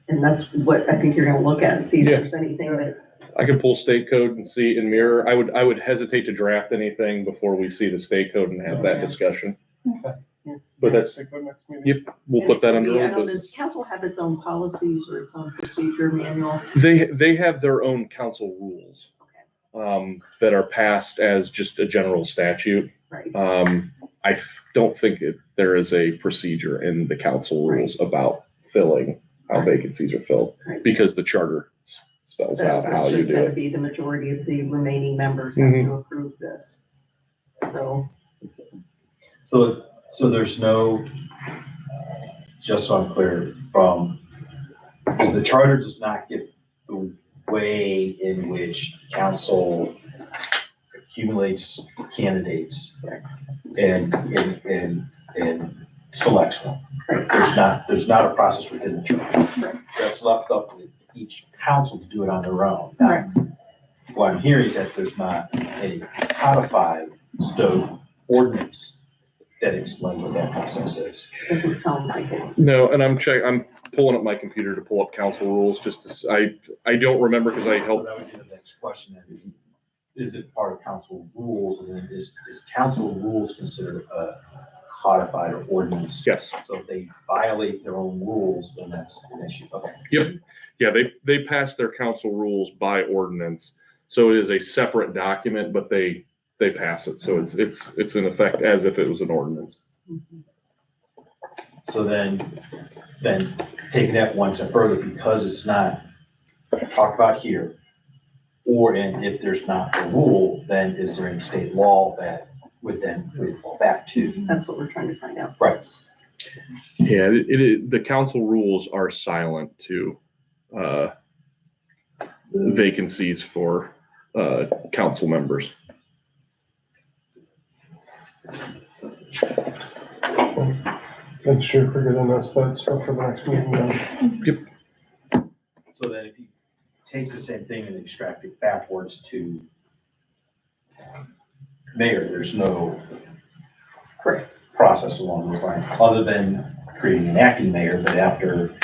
And that's what I think you're gonna look at and see if Yeah. there's anything that, I can pull state code and see and mirror. I would hesitate to draft anything before we see the state code and have that discussion. Yeah. But that's, Take that next meeting. yep, we'll put that under I old know, does business. council have its own policies or its own procedure manual? They have their own council rules that are passed as just a general statute. Right, I don't think there is a procedure in the council rules about filling how vacancies are filled Right. because the charter spells out so how it's you just do gonna it. be the majority of the remaining members have to approve this. So, So there's no, just so I'm clear, because the charter does not give the way in which council accumulates candidates and selects one. There's not a process within the charter. That's left up to each council to do it on their own. Right. What I'm hearing is that there's not a codified Stow ordinance that explains what that process is. doesn't sound like it. No, and I'm pulling up my computer to pull up council rules just to, I don't remember because I So helped. that would be the next question, then, is it part of council rules, and then is council rules considered a codified or ordinance? Yes. So if they violate their own rules, then that's an issue, okay. Yep. Yeah, they pass their council rules by ordinance. So it is a separate document, but they pass it. So it's in effect as if it was an ordinance. So then taking that one step further, because it's not talked about here, and if there's not a rule, then is there any state law that would fall back to? That's what we're trying to find out. Right. Yeah, the council rules are silent to vacancies for council members. Make sure we're getting us that stuff for the next meeting. So that if you take the same thing and extract it backwards to mayor, there's no Correct. process along those lines, other than creating an acting mayor, but after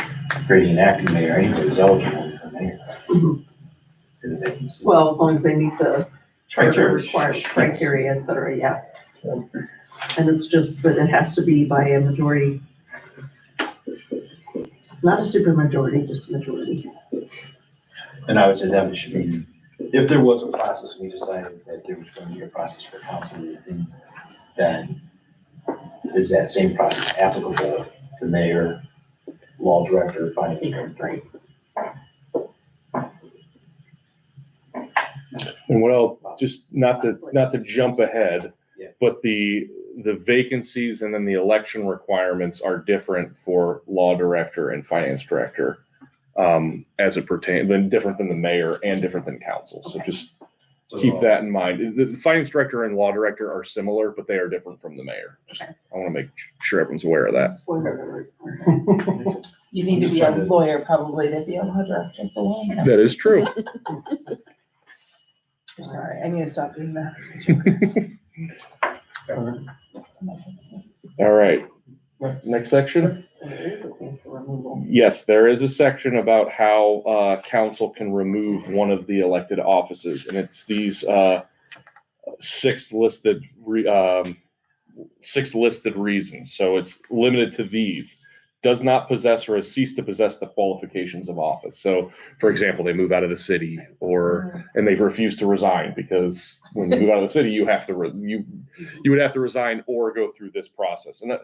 creating an acting mayor, anybody's eligible for mayor. Mhm. For the vacancy. Well, as long as they meet the charter Criteria. required criteria, et cetera, yeah. And it's just that it has to be by a majority, not a super majority, just a majority. And I would say that should be, if there was a process, we decided that there was going to be a process for council, then is that same process applicable to mayor, law director, finance director? Right. And what else, just not to jump ahead, Yeah. but the vacancies and then the election requirements are different for law director and finance director. As it pertains, then different than the mayor and different than council. So just keep that in mind. The finance director and law director are similar, but they are different from the mayor. Just, I want to make sure everyone's aware of that. Spoiler alert. You need to be a lawyer probably to be a law director for one. That is true. Sorry, I need to stop doing that. All right, next section. There is a thing for removal. Yes, there is a section about how council can remove one of the elected offices, and it's these six listed reasons. So it's limited to these: does not possess or has ceased to possess the qualifications of office. So, for example, they move out of the city, and they've refused to resign, because when you move out of the city, you have to you would have to resign or go through this process. And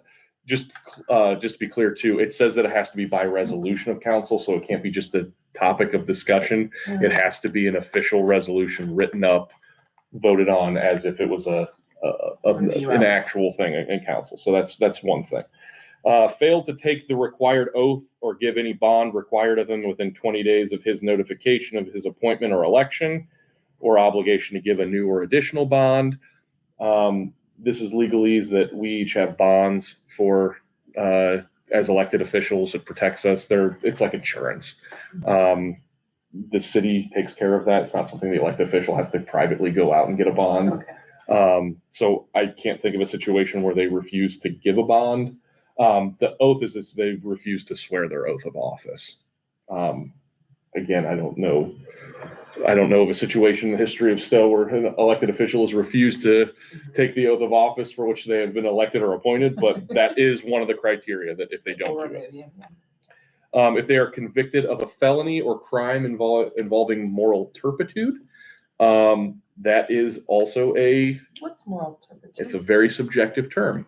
just to be clear too, it says that it has to be by resolution of council, so it can't be just a topic of discussion. It has to be an official resolution written up, voted on as if it was an actual thing in council. So that's one thing. Failed to take the required oath or give any bond required of him within 20 days of his notification of his appointment or election, or obligation to give a new or additional bond. This is legalese that we each have bonds for as elected officials. It protects us. It's like insurance. The city takes care of that. It's not something the elected official has to privately go out and get a bond. Okay. So I can't think of a situation where they refuse to give a bond. The oath is they refuse to swear their oath of office. Again, I don't know of a situation in the history of Stow where an elected official has refused to take the oath of office for which they have been elected or appointed, but that is one of the criteria, that if they don't do it. If they are convicted of a felony or crime involving moral turpitude, that is also What's moral turpitude? it's a very subjective term.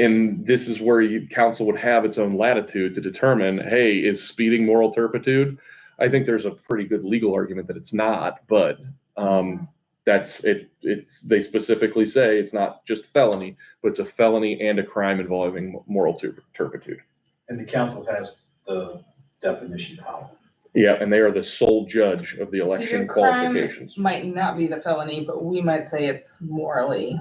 And this is where council would have its own latitude to determine, hey, is speeding moral turpitude? I think there's a pretty good legal argument that it's not, but that's it. They specifically say it's not just felony, but it's a felony and a crime involving moral turpitude. And the council has the definition power. Yeah, and they are the sole judge of the So election your crime qualifications. might not be the felony, but we might say it's morally.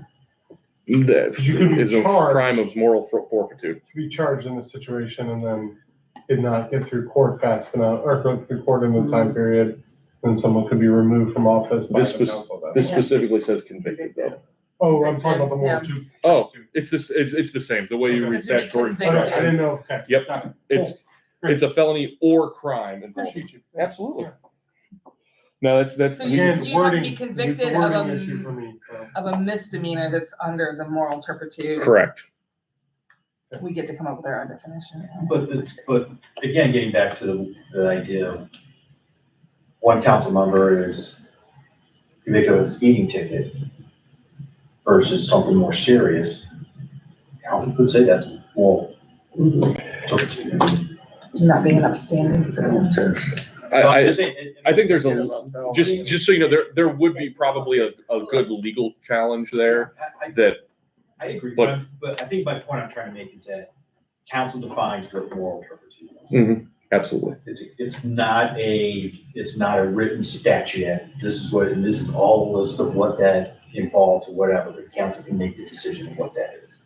That You could be is a charged. crime of moral forfeiture. To be charged in this situation and then did not get through court fast enough, or go through court in the time period, then someone could be removed from office by This the council. then. This specifically says convicted though. Oh, I'm talking about the Yeah. moral two. Oh, it's the same. The way you read It's to be statutory Okay, I construction. didn't know. Okay. Yep. Got it. It's Cool. it's a felony or crime. Appreciate you. Absolutely. No, that's So you Again, have to wording. be it's convicted a of wording issue for me, so. a misdemeanor that's under the moral turpitude. correct. We get to come up with our own definition. But again, getting back to the idea of one council member is convicted of a speeding ticket versus something more serious, council could say that's moral turpitude. Not being an upstanding citizen. I think there's just so you know, there would be probably a good legal challenge there that I agree, but- but I think my point I'm trying to make is that council defines what moral turpitude is. absolutely. It's not a written statute. This is what, and this is all the list of what that involved or whatever, the council can make the decision of what that is.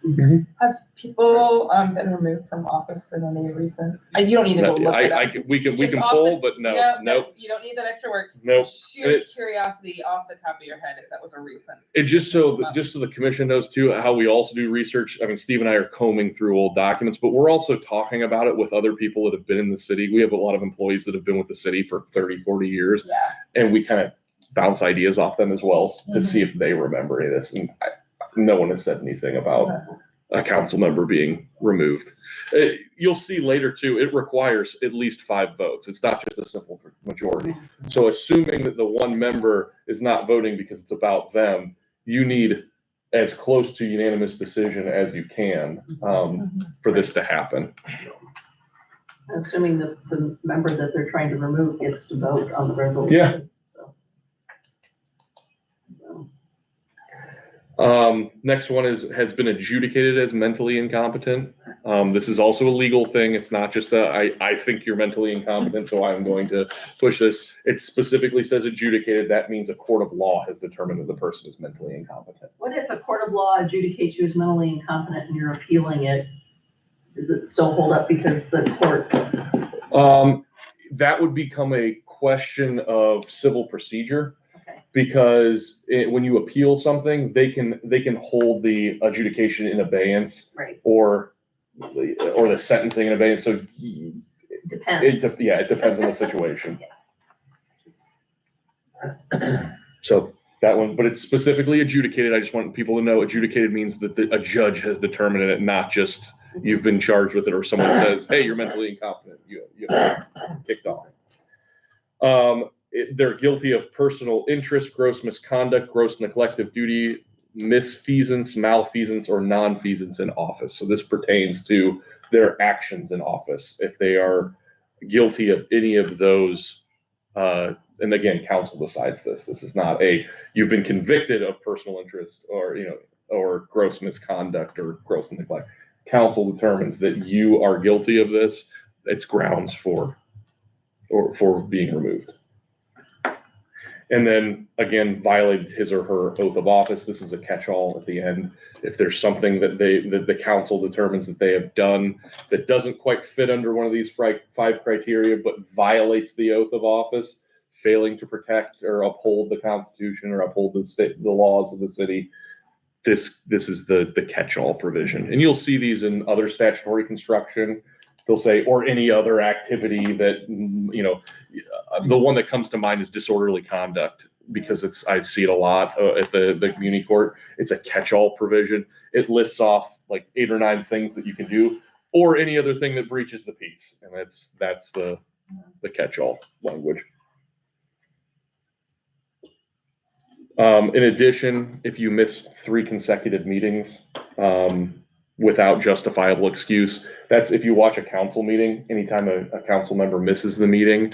Have people, been removed from office in any recent, you don't need to go look it up. We can Just off pull, the- but no, Yeah, nope, You don't need that extra work. nope. Sheer curiosity off the top of your head if that was a recent. And just so the commission knows too, how we also do research. I mean, Steve and I are combing through old documents, but we're also talking about it with other people that have been in the city. We have a lot of employees that have been with the city for 30, 40 years. Yeah. And we kind of bounce ideas off them as well to see if they remember any of this. And no one has said anything about a council member being removed. You'll see later too, it requires at least 5 votes. It's not just a simple majority. So assuming that the one member is not voting because it's about them, you need as close to unanimous decision as you can for this to happen. Assuming that the member that they're trying to remove gets to vote on the resolution. Yeah. Next one has been adjudicated as mentally incompetent. This is also a legal thing. It's not just I think you're mentally incompetent, so I'm going to push this. It specifically says adjudicated. That means a court of law has determined that the person is mentally incompetent. What if a court of law adjudicates you as mentally incompetent and you're appealing it? Does it still hold up because the court? That would become a question of civil procedure. Because when you appeal something, they can hold the adjudication in abeyance, right, or the sentencing in abeyance. So depends. it depends on the situation. So that one, but it's specifically adjudicated. I just want people to know adjudicated means that a judge has determined it, not just you've been charged with it or someone says, hey, you're mentally incompetent. You kicked off. They're guilty of personal interest, gross misconduct, gross neglect of duty, misfeasance, malfeasance, or nonfeasance in office. So this pertains to their actions in office. If they are guilty of any of those, and again, council decides this. This is not you've been convicted of personal interest or gross misconduct or gross neglect. Council determines that you are guilty of this. It's grounds for being removed. And then again, violated his or her oath of office. This is a catch-all at the end. If there's something that the council determines that they have done that doesn't quite fit under one of these 5 criteria, but violates the oath of office, failing to protect or uphold the Constitution or uphold the laws of the city, this is the catch-all provision. And you'll see these in other statutory construction. They'll say, or any other activity that, the one that comes to mind is disorderly conduct, because I see it a lot at the community court. It's a catch-all provision. It lists off like 8 or 9 things that you can do, or any other thing that breaches the peace. And that's the catch-all language. In addition, if you miss 3 consecutive meetings, without justifiable excuse. That's if you watch a council meeting, anytime a council member misses the meeting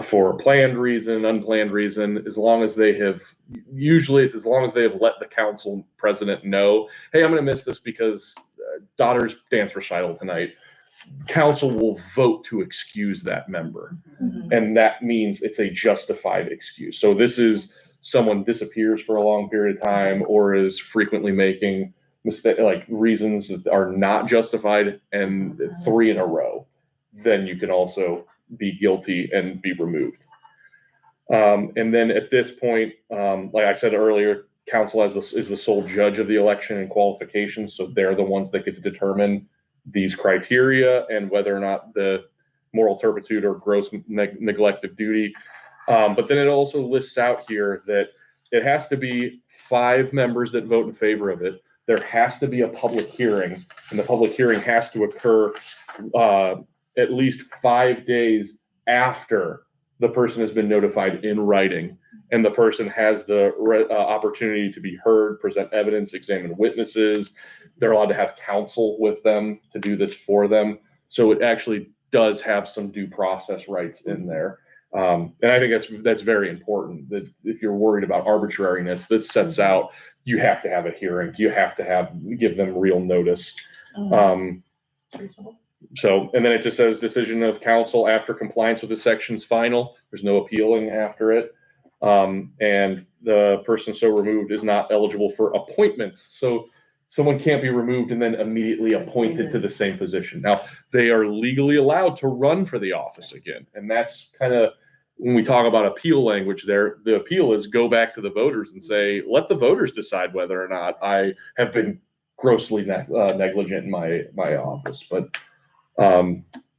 for a planned reason, unplanned reason, as long as they have let the council president know, hey, I'm going to miss this because daughter's dance recital tonight. Council will vote to excuse that member. And that means it's a justified excuse. So this is someone disappears for a long period of time or is frequently making reasons that are not justified, and 3 in a row, then you can also be guilty and be removed. And then at this point, like I said earlier, council is the sole judge of the election and qualifications. So they're the ones that get to determine these criteria and whether or not the moral turpitude or gross neglect of duty. But then it also lists out here that it has to be 5 members that vote in favor of it. There has to be a public hearing, and the public hearing has to occur at least 5 days after the person has been notified in writing, and the person has the opportunity to be heard, present evidence, examine witnesses. They're allowed to have counsel with them to do this for them. So it actually does have some due process rights in there. And I think that's very important, that if you're worried about arbitrariness, this sets out, you have to have a hearing. You have to give them real notice. So, and then it just says decision of council after compliance with the section's final. There's no appealing after it. And the person so removed is not eligible for appointments. So someone can't be removed and then immediately appointed to the same position. Now, they are legally allowed to run for the office again. And that's kind of, when we talk about appeal language there, the appeal is go back to the voters and say, let the voters decide whether or not I have been grossly negligent in my office. But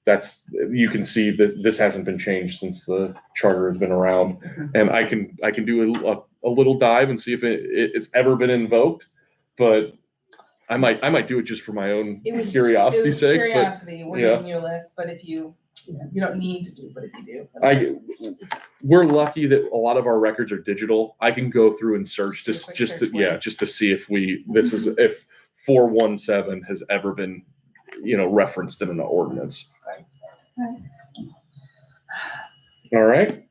that's, you can see that this hasn't been changed since the charter has been around. And I can do a little dive and see if it's ever been invoked, but I might do it just for my own curiosity's sake. Curiosity, we're yeah. giving you a list, but if you don't need to do, but if you do. We're lucky that a lot of our records are digital. I can go through and search just to see if if 417 has ever been, referenced in an ordinance. All right.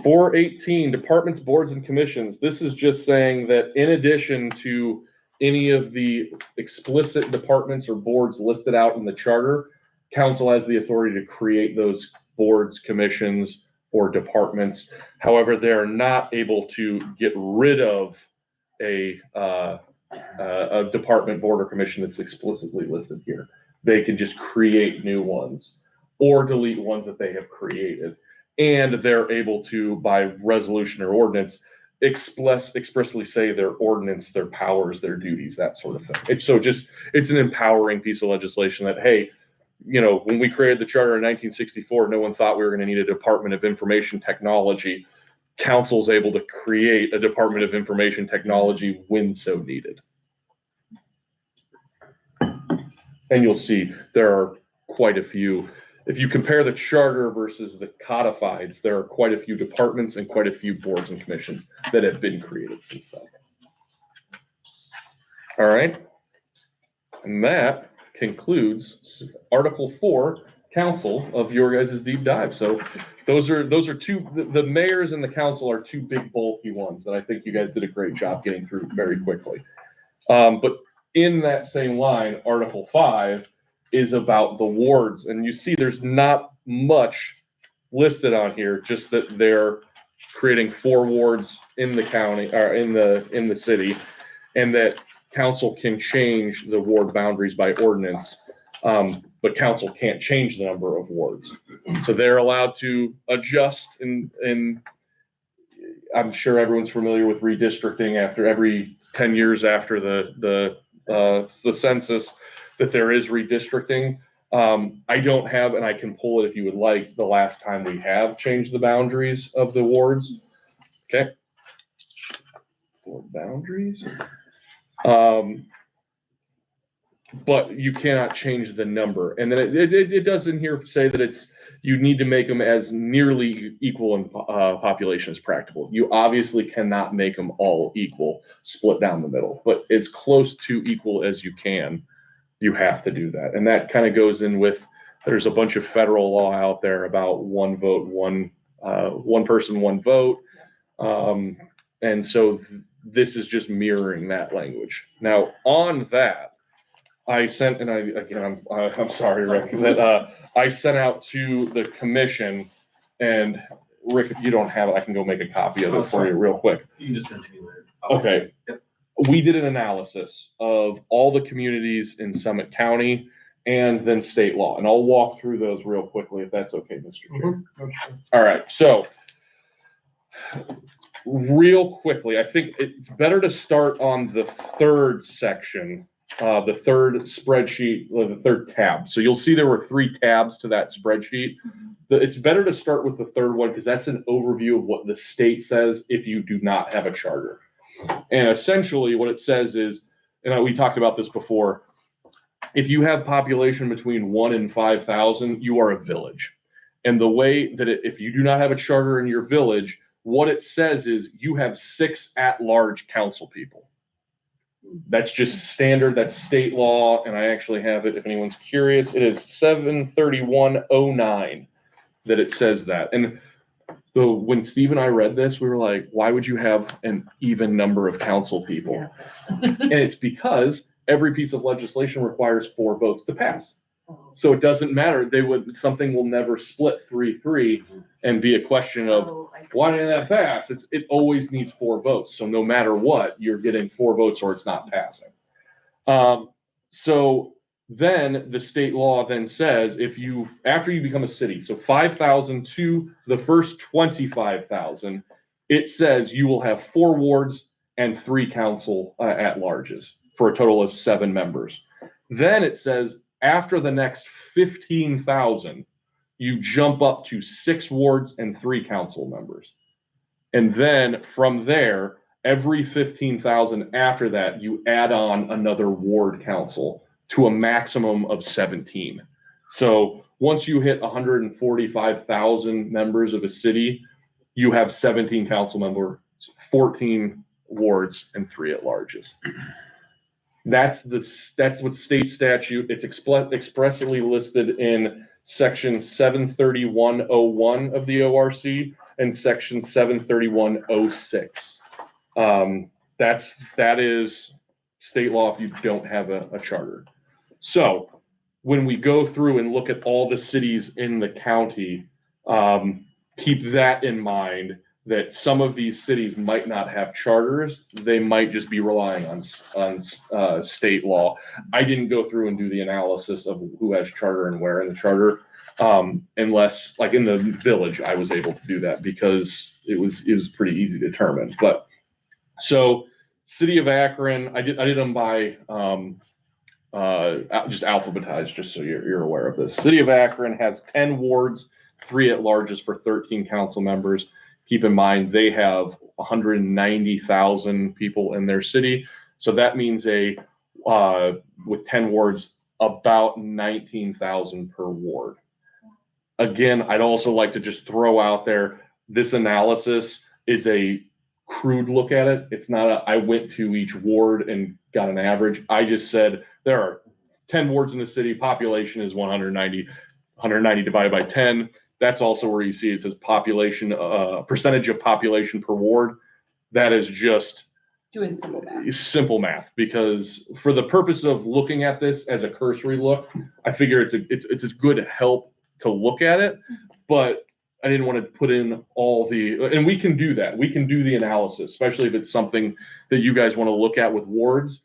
418, departments, boards, and commissions. This is just saying that in addition to any of the explicit departments or boards listed out in the charter, council has the authority to create those boards, commissions, or departments. However, they are not able to get rid of a department, board, or commission that's explicitly listed here. They can just create new ones or delete ones that they have created. And they're able to, by resolution or ordinance, expressly say their ordinance, their powers, their duties, that sort of thing. It's an empowering piece of legislation that, hey, when we created the charter in 1964, no one thought we were going to need a Department of Information Technology. Council's able to create a Department of Information Technology when so needed. And you'll see there are quite a few. If you compare the charter versus the codifieds, there are quite a few departments and quite a few boards and commissions that have been created since then. All right. And that concludes Article 4, Council, of your guys' deep dive. So those are two, the mayors and the council are two big bulky ones that I think you guys did a great job getting through very quickly. But in that same line, Article 5 is about the wards. And you see there's not much listed on here, just that they're creating 4 wards in the county or in the city, and that council can change the ward boundaries by ordinance, but council can't change the number of wards. So they're allowed to adjust, and I'm sure everyone's familiar with redistricting after every 10 years after the census, that there is redistricting. I don't have, and I can pull it if you would like, the last time we have changed the boundaries of the wards. Okay. Ward boundaries. But you cannot change the number. And then it does in here say that you need to make them as nearly equal in population as practical. You obviously cannot make them all equal, split down the middle, but as close to equal as you can, you have to do that. And that kind of goes in with, there's a bunch of federal law out there about one vote, one person, one vote. And so this is just mirroring that language. Now on that, I sent, and I'm sorry, Rick, that I sent out to the commission, and Rick, if you don't have it, I can go make a copy of it for you real quick. You can just send it to me later. Okay. Yep. We did an analysis of all the communities in Summit County and then state law, and I'll walk through those real quickly if that's okay, Mr. Chair. All right, so real quickly, I think it's better to start on the third section, the third spreadsheet, or the third tab. So you'll see there were 3 tabs to that spreadsheet. It's better to start with the third one because that's an overview of what the state says if you do not have a charter. And essentially what it says is, and we talked about this before, if you have population between 1 and 5,000, you are a village. And the way that if you do not have a charter in your village, what it says is you have 6 at-large council people. That's just standard, that's state law, and I actually have it if anyone's curious. It is 73109 that it says that. And when Steve and I read this, we were like, why would you have an even number of council people? And it's because every piece of legislation requires 4 votes to pass. So it doesn't matter. Something will never split 3-3 and be a question of, Oh, I see. why didn't that pass? It always needs 4 votes. So no matter what, you're getting 4 votes or it's not passing. So then the state law then says after you become a city, so 5,000 to the first 25,000, it says you will have 4 wards and 3 council at larges for a total of 7 members. Then it says after the next 15,000, you jump up to 6 wards and 3 council members. And then from there, every 15,000 after that, you add on another ward council to a maximum of 17. So once you hit 145,000 members of a city, you have 17 council members, 14 wards, and 3 at larges. That's what state statute, it's expressly listed in section 73101 of the ORC and section 73106. That is state law if you don't have a charter. So when we go through and look at all the cities in the county, keep that in mind, that some of these cities might not have charters. They might just be relying on state law. I didn't go through and do the analysis of who has charter and where in the charter, unless, like in the village, I was able to do that because it was pretty easy to determine. But so city of Akron, I did them by just alphabetized, just so you're aware of this. City of Akron has 10 wards, 3 at larges for 13 council members. Keep in mind, they have 190,000 people in their city. So that means with 10 wards, about 19,000 per ward. Again, I'd also like to just throw out there, this analysis is a crude look at it. It's not I went to each ward and got an average. I just said there are 10 wards in the city, population is 190 divided by 10. That's also where you see it says population, percentage of population per ward. That is just Doing simple math, because for the purpose of looking at this as a cursory look, I figure it's a good help to look at it, but I didn't want to put in and we can do that. We can do the analysis, especially if it's something that you guys want to look at with wards.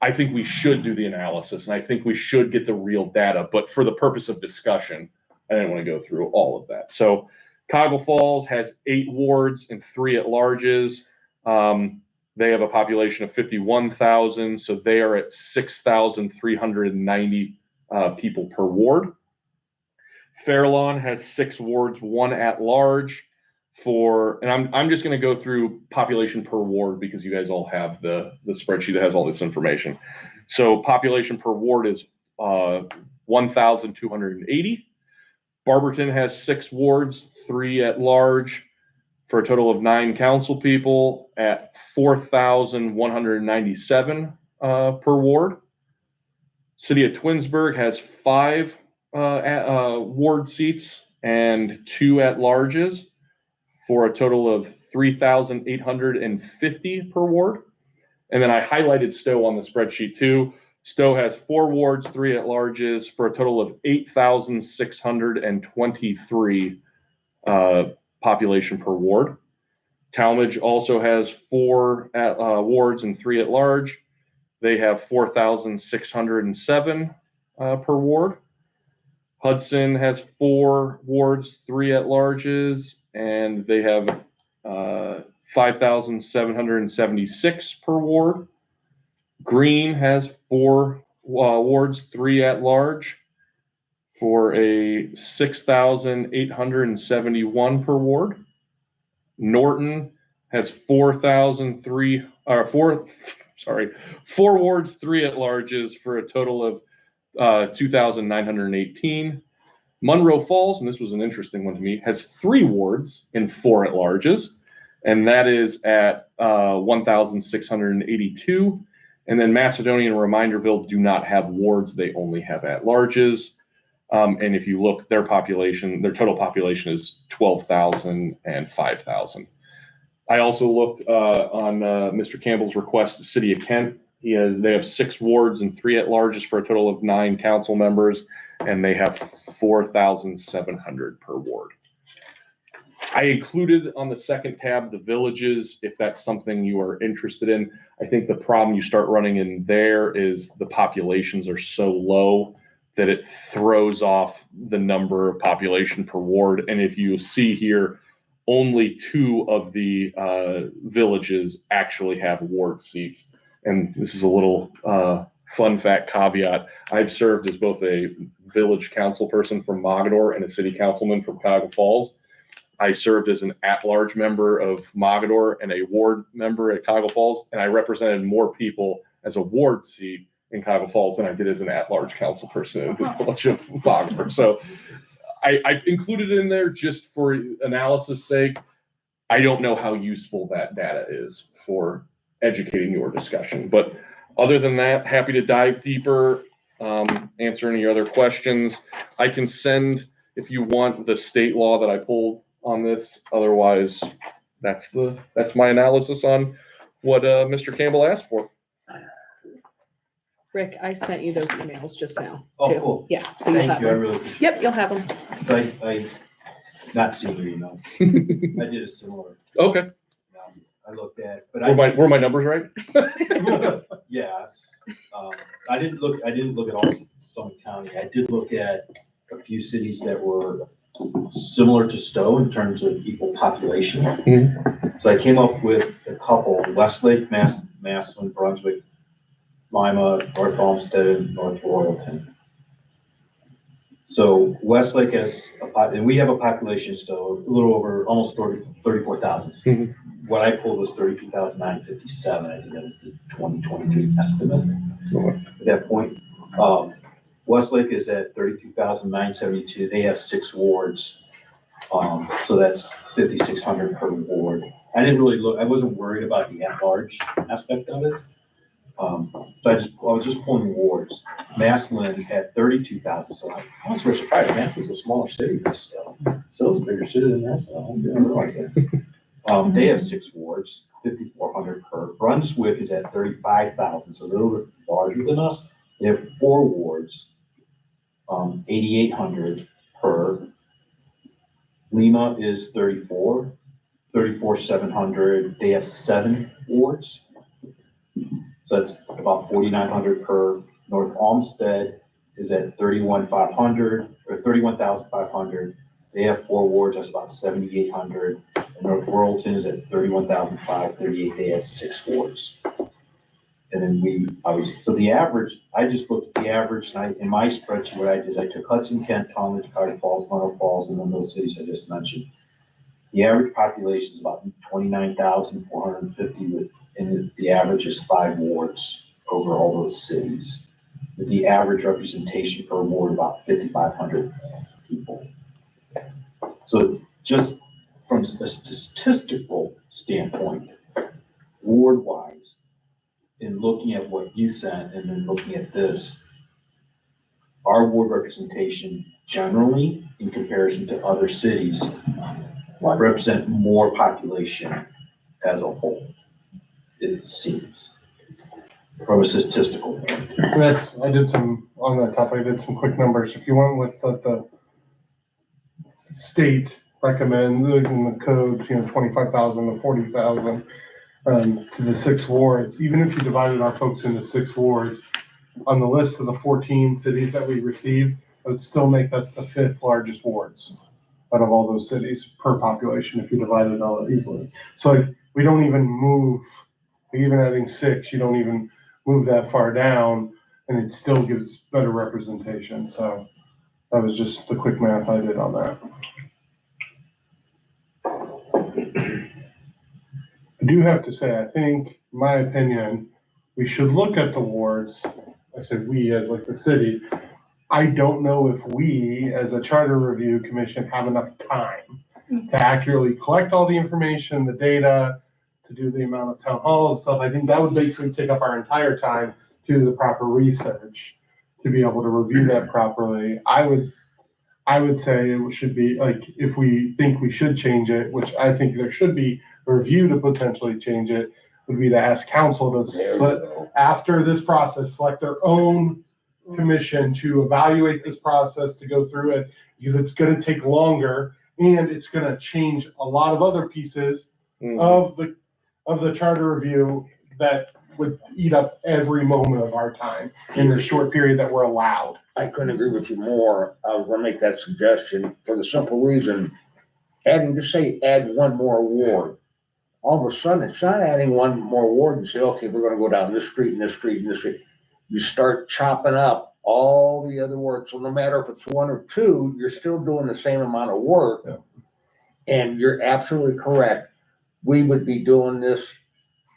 I think we should do the analysis and I think we should get the real data, but for the purpose of discussion, I didn't want to go through all of that. So Cuyahoga Falls has 8 wards and 3 at larges. They have a population of 51,000, so they are at 6,390 people per ward. Fairlawn has 6 wards, 1 at large and I'm just going to go through population per ward because you guys all have the spreadsheet that has all this information. So population per ward is 1,280. Barberton has 6 wards, 3 at large, for a total of 9 council people at 4,197 per ward. City of Twinsburg has 5 ward seats and 2 at larges for a total of 3,850 per ward. And then I highlighted Stow on the spreadsheet too. Stow has 4 wards, 3 at larges for a total of 8,623 population per ward. Talmadge also has 4 wards and 3 at large. They have 4,607 per ward. Hudson has 4 wards, 3 at larges, and they have 5,776 per ward. Greene has 4 wards, 3 at large, for a 6,871 per ward. Norton has 4 wards, 3 at larges for a total of 2,918. Monroe Falls, and this was an interesting one to me, has 3 wards and 4 at larges, and that is at 1,682. And then Macedonia and Reminderville do not have wards; they only have at larges. And if you look, their total population is 12,000 and 5,000. I also looked on Mr. Campbell's request, the City of Kent. They have 6 wards and 3 at larges for a total of 9 council members. and they have 4,700 per ward. I included on the second tab the villages, if that's something you are interested in. I think the problem you start running in there is the populations are so low that it throws off the number of population per ward. And if you see here, only 2 of the villages actually have ward seats. And this is a little fun fact caveat. I've served as both a village council person from Mogador and a city councilman from Cuyahoga Falls. I served as an at-large member of Mogador and a ward member at Cuyahoga Falls, and I represented more people as a ward seat in Cuyahoga Falls than I did as an at-large council person in the village of Mogador. So I included it in there just for analysis sake. I don't know how useful that data is for educating your discussion, but other than that, happy to dive deeper, answer any other questions. I can send, if you want, the state law that I pulled on this. Otherwise, that's my analysis on what Mr. Campbell asked for. Rick, I sent you those emails just now. Oh, too. cool. Yeah, so you'll Thank have you, I them. really appreciate Yep, you'll have them. it. I not seeing your email. I did a similar Okay, analysis. I looked at, but were my numbers right? yes. I didn't look at all Summit County. I did look at a few cities that were similar to Stow in terms of equal population. Mhm. So I came up with a couple: Westlake, Massillon, Brunswick, Lima, North Olmsted, and North Royalton. So Westlake has and we have a population still a little over almost 34,000. Mhm. What I pulled was 32,957. I think that was the 2023 estimate at that point. Westlake is at 32,972. They have 6 wards. So that's 5,600 per ward. I didn't really look, I wasn't worried about the at-large aspect of it. So I was just pulling wards. Massillon had 32,000, so I was very surprised. Massillon's a smaller city, but still a bigger city than Massillon. I didn't realize that. They have 6 wards, 5,400 per. Brunswick is at 35,000, so they're a little bit larger than us. They have 4 wards, 8,800 per. Lima is 34,700. They have 7 wards. So that's about 4,900 per. North Olmsted is at 31,500 or 31,500. They have 4 wards. That's about 7,800. And North Royalton is at 31,538. They have 6 wards. And then so the average, I just looked at the average, and in my spreadsheet, what I did is I took Hudson, Kent, Talmadge, Cuyahoga Falls, Monroe Falls, and then those cities I just mentioned. The average population is about 29,450, and the average is 5 wards over all those cities. With the average representation per ward about 5,500 people. So just from a statistical standpoint, ward-wise, in looking at what you sent and then looking at this, our ward representation generally, in comparison to other cities, represent more population as a whole, it seems, from a statistical point. I did some, on that topic, I did some quick numbers. If you went with the state recommend in the code, 25,000 to 40,000, to the 6 wards, even if you divided our folks into 6 wards, on the list of the 14 cities that we received, it would still make us the 5th largest wards out of all those cities per population if you divide it all easily. So we don't even move, even adding 6, you don't even move that far down, and it still gives better representation. So that was just the quick math I did on that. I do have to say, I think, in my opinion, we should look at the wards. I said we as like the city. I don't know if we, as a charter review commission, have enough time to accurately collect all the information, the data, to do the amount of town halls and stuff. I think that would basically take up our entire time to do the proper research to be able to review that properly. I would say it should be like, if we think we should change it, which I think there should be a review to potentially change it, would be to ask council to after this process, select their own commission to evaluate this process, to go through it, because it's gonna take longer and it's gonna change a lot of other pieces of the charter review that would eat up every moment of our time in the short period that we're allowed. I couldn't agree with you more. I was gonna make that suggestion for the simple reason, just say add one more ward. All of a sudden, it's not adding one more ward and say, okay, we're gonna go down this street and this street and this street. You start chopping up all the other work. So no matter if it's one or two, you're still doing the same amount of work. Yeah. And you're absolutely correct. We would be doing this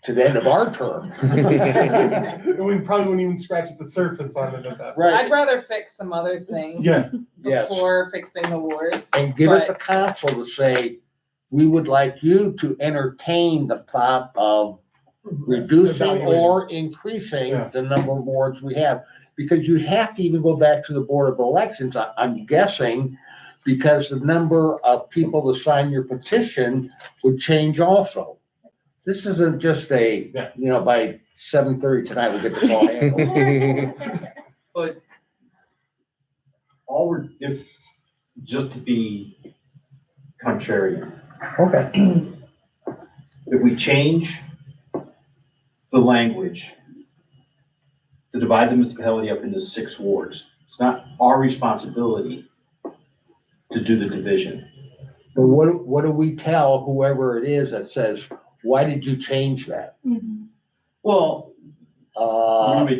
to the end of our term. And we probably wouldn't even scratch the surface on it at that. Right. I'd rather fix some other things Yeah, Yes. before fixing the wards. And give it to council to say, we would like you to entertain the thought of reducing Evaluating. or increasing Yeah. the number of wards we have. Because you'd have to even go back to the Board of Elections, I'm guessing, because the number of people to sign your petition would change also. This isn't just Yeah. by 7:30 tonight, we'll get this all handled. But just to be contrarian, Okay. if we change the language to divide the municipality up into 6 wards, it's not our responsibility to do the division. But what do we tell whoever it is that says, why did you change that? Well,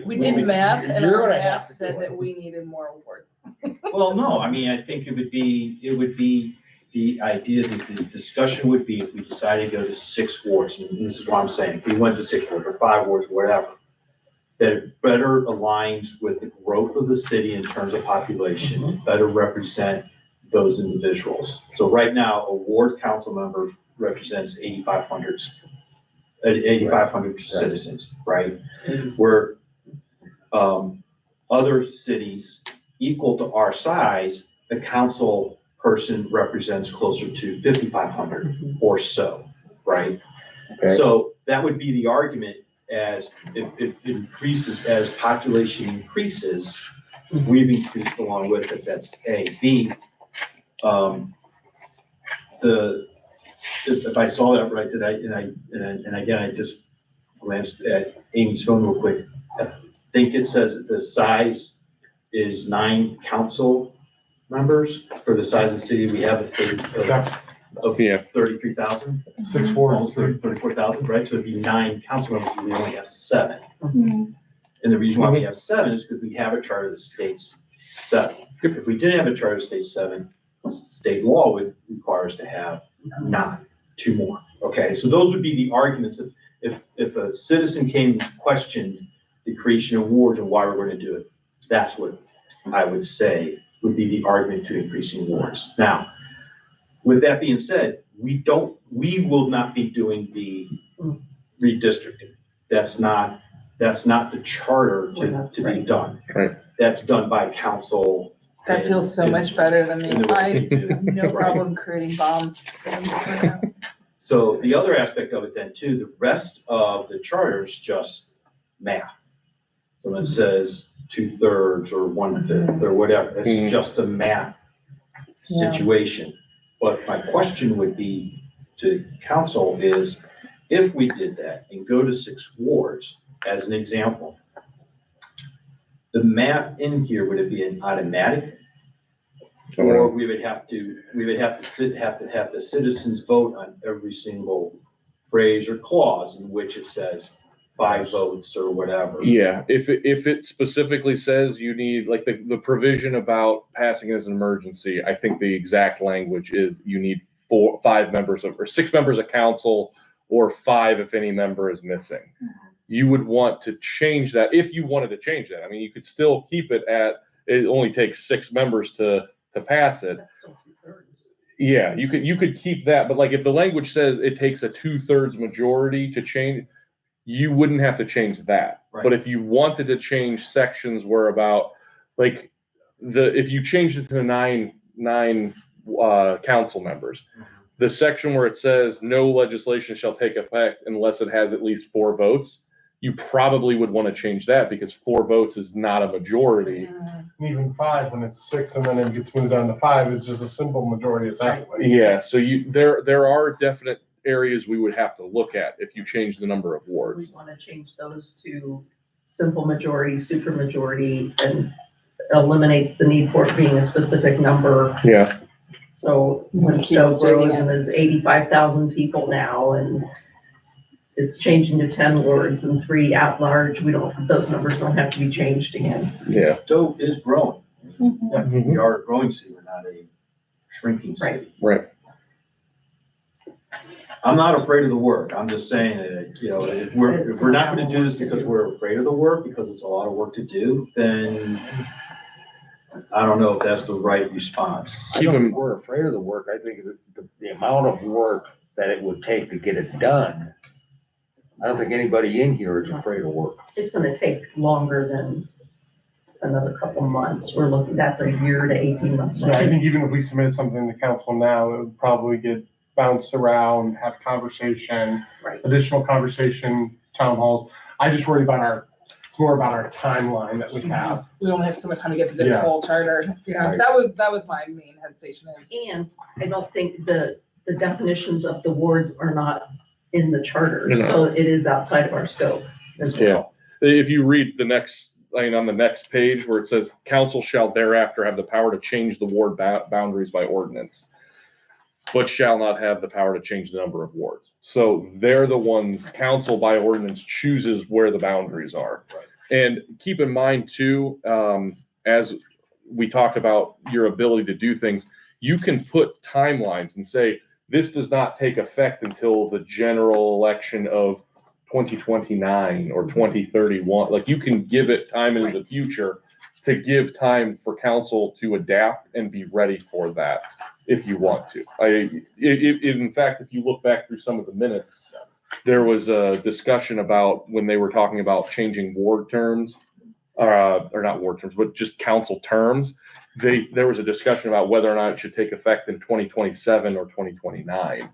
We did math and You're our gonna have math to said do it. that we needed more wards. well, no, I mean, I think it would be the idea that the discussion would be if we decided to go to 6 wards, and this is what I'm saying, if we went to 6 wards or 5 wards, whatever, that it better aligns with the growth of the city in terms of population, better represent those individuals. So right now, a ward council member represents 8,500 citizens, right? Where other cities equal to our size, the council person represents closer to 5,500 or so, right? Okay. So that would be the argument as it increases, as population increases, we've increased along with it. That's A. B, if I saw that right, and again, I just glanced at Amy's phone real quick. I think it says that the size is 9 council members for the size of the city. We have of Yeah. 33,000. 6 wards. 34,000, right? So it'd be 9 council members, we only have 7. Mhm. And the reason why we have 7 is because we have a charter that states 7. If we didn't have a charter that states 7, state law would require us to have 9, 2 more. Okay, so those would be the arguments if a citizen came and questioned the creation of wards and why we're going to do it. That's what I would say would be the argument to increasing wards. Now, with that being said, we will not be doing the redistricting. That's not the charter to be done. Right. That's done by council. That feels so much better than me. in the way I they do. have no problem creating bombs. So the other aspect of it then too, the rest of the charter is just math. So it says 2/3 or 1/5 or whatever, it's Mhm. just a math Yeah. situation. But my question would be to council is, if we did that and go to 6 wards, as an example, the math in here, would it be an automatic? Or we would have to have the citizens vote on every single phrase or clause in which it says 5 votes or whatever. Yeah, if it specifically says you need, like the provision about passing as an emergency, I think the exact language is you need 5 members or 6 members of council, or 5 if any member is missing. You would want to change that if you wanted to change that. I mean, you could still keep it at, it only takes 6 members to pass it. That's still 2/3. Yeah, you could keep that, but like if the language says it takes a 2/3 majority to change, you wouldn't have to change that. Right. But if you wanted to change sections where about, like, if you changed it to 9 council members, the section where it says no legislation shall take effect unless it has at least 4 votes, you probably would want to change that because 4 votes is not a majority. And even 5, when it's 6 and then it gets moved down to 5, it's just a simple majority at that point. Yeah, so there are definite areas we would have to look at if you change the number of We wards. want to change those to simple majority, super majority, and eliminates the need for it being a specific number. Yeah, So when Stow grows and there's 85,000 people now and it's changing to 10 wards and 3 at large, those numbers don't have to be changed again. yeah. Stowe is growing. Mhm. We are a growing city, we're not a shrinking city. Right. I'm not afraid of the work, I'm just saying that, if we're not gonna do this because we're afraid of the work, because it's a lot of work to do, then I don't know if that's the right response. I don't think we're afraid of the work. I think the amount of work that it would take to get it done. I don't think anybody in here is afraid of work. It's gonna take longer than another couple months. We're looking, that's a year to 18 months. Yeah, I think even if we submitted something to council now, it would probably get bounced around, have conversation, Right. additional conversation, town halls. I just worry about more about our timeline that we have. We only have so much time to get to this Yeah. whole charter. Yeah, Right. that was my main hesitation is. And I don't think the definitions of the wards are not in the charter, No. so it is outside of our scope as well. If you read the next, on the next page where it says, council shall thereafter have the power to change the ward boundaries by ordinance, but shall not have the power to change the number of wards. So they're the ones, council by ordinance chooses where the boundaries are. And keep in mind too, as we talked about your ability to do things, you can put timelines and say, this does not take effect until the general election of 2029 or 2031. Like you can give it time into the future to give time for council to adapt and be ready for that if you want to. In fact, if you look back through some of the minutes, there was a discussion about when they were talking about changing ward terms, or not ward terms, but just council terms. There was a discussion about whether or not it should take effect in 2027 or 2029.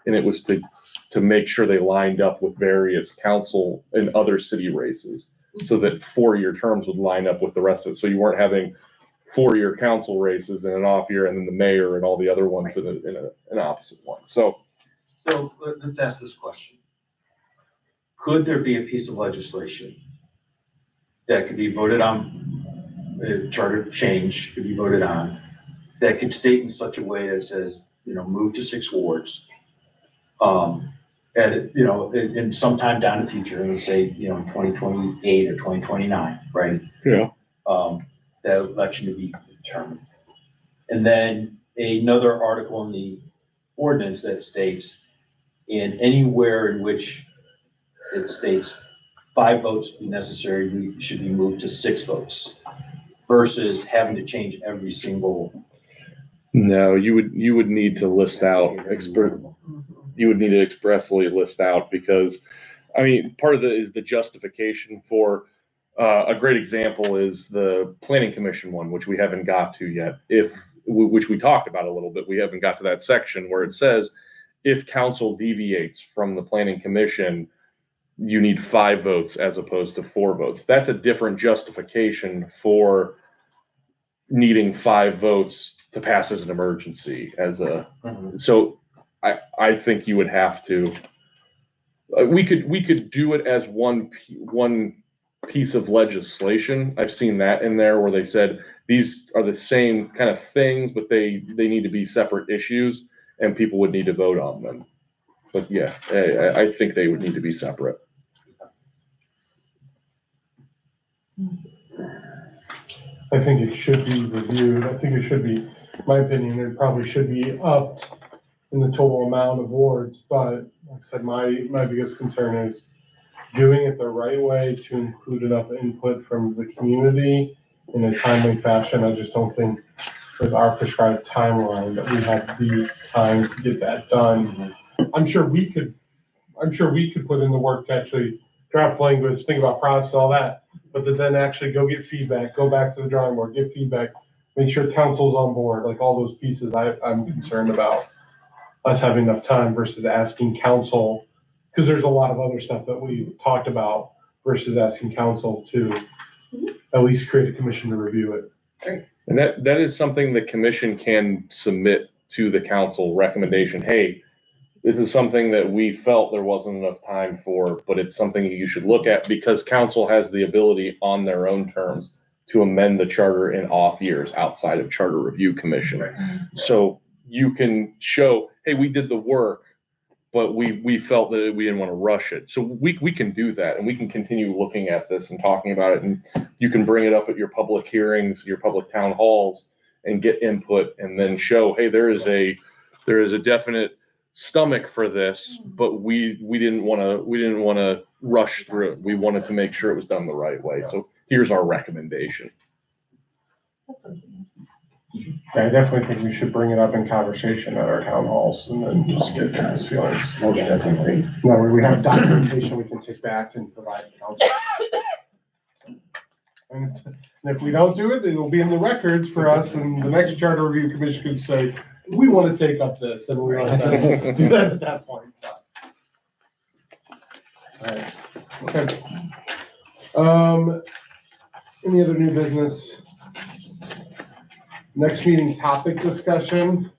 And it was to make sure they lined up with various council and other city races so that 4-year terms would line up with the rest of it. So you weren't having 4-year council races in an off year and then the mayor and all the other ones in an opposite one. So Let's ask this question. Could there be a piece of legislation that could be voted on, a charter change could be voted on, that could state in such a way that says, move to 6 wards, in sometime down the future, let's say, in 2028 or 2029, right? Yeah. That election to be determined. And then another article in the ordinance that states, in anywhere in which it states 5 votes be necessary, we should be moved to 6 votes versus having to change every single. no, you would need to list out, you would need to expressly list out because, part of is the justification for, a great example is the planning commission one, which we haven't got to yet. Which we talked about a little bit, we haven't got to that section where it says, if council deviates from the planning commission, you need 5 votes as opposed to 4 votes. That's a different justification for needing 5 votes to pass as an emergency so I think you would have to, we could do it as one piece of legislation. I've seen that in there where they said these are the same kind of things, but they need to be separate issues and people would need to vote on them. But yeah, I think they would need to be separate. I think it should be reviewed. I think it should be, in my opinion, it probably should be upped in the total amount of wards. But like I said, my biggest concern is doing it the right way to include enough input from the community in a timely fashion. I just don't think with our prescribed timeline that we have the time to get that done. I'm sure we could put in the work to actually draft language, think about process, all that, but to then actually go get feedback, go back to the drawing board, get feedback, make sure council's on board, like all those pieces I'm concerned about us having enough time versus asking council, because there's a lot of other stuff that we talked about versus asking council to at least create a commission to review it. And that is something the commission can submit to the council recommendation. Hey, this is something that we felt there wasn't enough time for, but it's something you should look at because council has the ability on their own terms to amend the charter in off years outside of charter review commission. So you can show, hey, we did the work, but we felt that we didn't want to rush it. So we can do that and we can continue looking at this and talking about it. And you can bring it up at your public hearings, your public town halls and get input and then show, hey, there is a definite stomach for this, but we didn't want to rush through it. We wanted to make sure it was done the right way. So here's our recommendation. I definitely think we should bring it up in conversation at our town halls and then just get guys' feelings. Most definitely. That way we have documentation we can take back and provide council. And if we don't do it, it'll be in the records for us and the next charter review commission could say, we want to take up this and we want to do that at that point. So. All right. Okay. Any other new business? Next meeting topic discussion.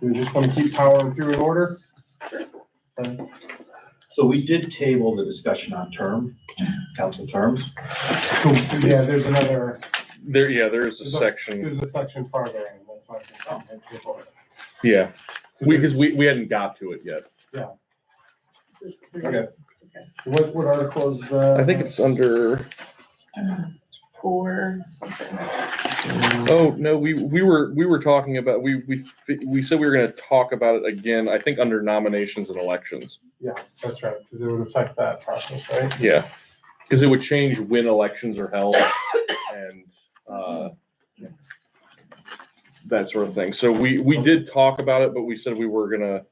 We just want to keep powering through in order. Okay. So we did table the discussion on council terms. So, yeah, there's another. There is a section. There's a section farther in. That's why I think Yeah, because we hadn't got to it yet. Okay. What article is I think it's under. Or something. Oh no, we were talking about we said we were going to talk about it again. I think under nominations and elections. Yes, that's right, because it would affect that process, right? Yeah, because it would change when elections are held and that sort of thing. So we did talk about it, but we said we were gonna.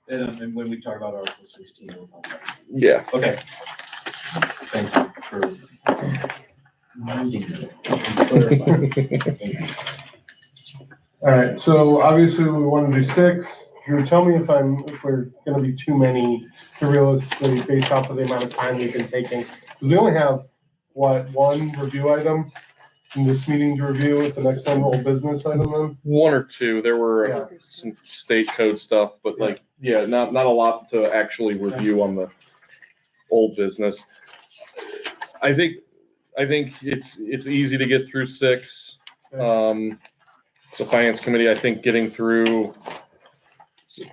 And when we talk about Article 16, we'll talk about it. Yeah. Okay. Thank you for reading it. All right, so obviously we want to do 6. Drew, tell me if we're gonna be too many to realistically based off of the amount of time we've been taking. Because we only have, one review item in this meeting to review with the next one old business item then? 1 or 2. There were Yeah. some state code stuff, but not a lot to actually review on the old business. I think it's easy to get through 6. The finance committee, I think getting through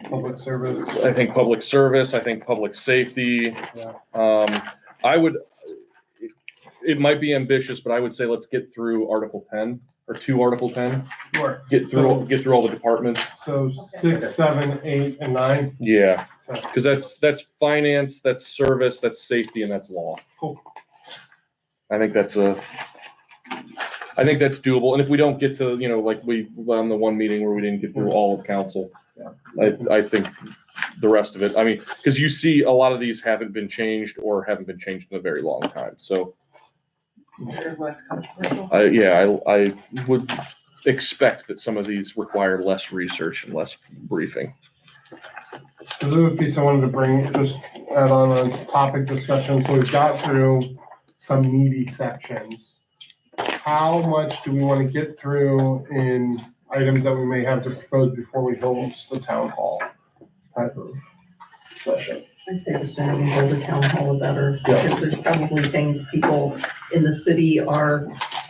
Public service. I think public service, I think public safety. Yeah. It might be ambitious, but I would say let's get through Article 10 or 2 Article 10. Sure. Get through all the departments. So 6, 7, 8, and 9. Yeah, because that's finance, that's service, that's safety, and that's law. Cool. I think that's doable. And if we don't get to, like we on the one meeting where we didn't get through all of council, I think the rest of it. I mean, because you see a lot of these haven't been changed or haven't been changed in a very long time. So. Less controversial. I would expect that some of these require less research and less briefing. So the other piece I wanted to bring, just add on a topic discussion, so we've got through some meaty sections. How much do we want to get through in items that we may have to propose before we host the town hall type of session? I say the sooner we hold the town hall, the better, because there's probably things people in the city are,